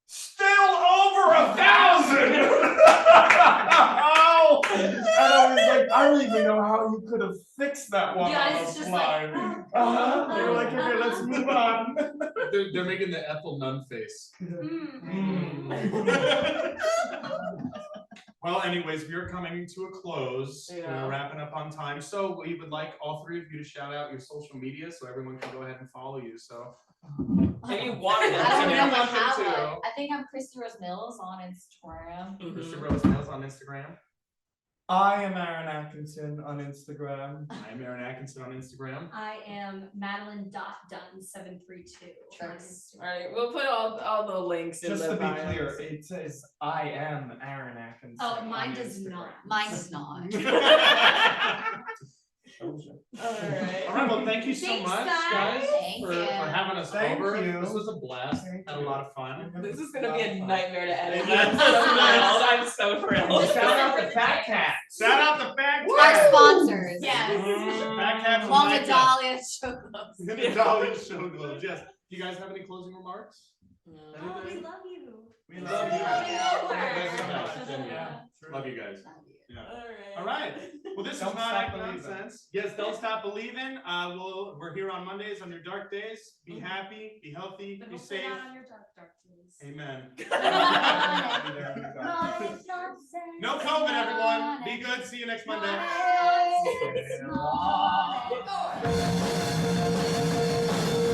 "Still over 1,000. Oh! And I was like, I don't even know how you could have fixed that one Yeah, on it's the just fly. like, They were like, "Okay, let's move on." They're making the Ethel Nunn face. Well, anyways, we are coming to a close. Yeah. We're wrapping up on time. So we would like all 3 of you to shout out your social media so everyone can go ahead and follow you. So And you wanted I don't them know to if I Yeah. have Too. one. I think I'm Kristi Rose Mills on Instagram. know. Mr. Rose Nails on Instagram. I am Aaron Atkinson on Instagram. I'm Aaron Atkinson on Instagram. I am Madeline.Dunn732. Tricks. All right, we'll put all the links in Just the to be bio. clear, it says I am Aaron Atkinson. Oh, mine on does Instagram. not. Mine is not. All right. All right, well, thank you so Thanks, much, guys. Thank for you. having us Thank over. you. This was a blast. Thank Had a you. lot of fun. This is gonna be a nightmare to edit. Yeah. I'm so thrilled. I'm so thrilled. Shout out the Fat Cat. Shout out the Fat Our Cat. sponsors. Yes. Fat Cat from Along Fat with Cat. Dahlia Show Clubs. The Dolly Show Globes. Yes. Do you guys have any closing remarks? Oh, we love you. We love love you. you. Yeah. Love you guys. Yeah. All All right. Well, this Don't is not stop Act believing. Nonsense. Yes, don't stop believing. We're here on Mondays on your dark days. Be happy, be healthy, But be hopefully safe. not on your dark days. Amen. There we go. No COVID, everyone. Be good. See you next Monday. Nice.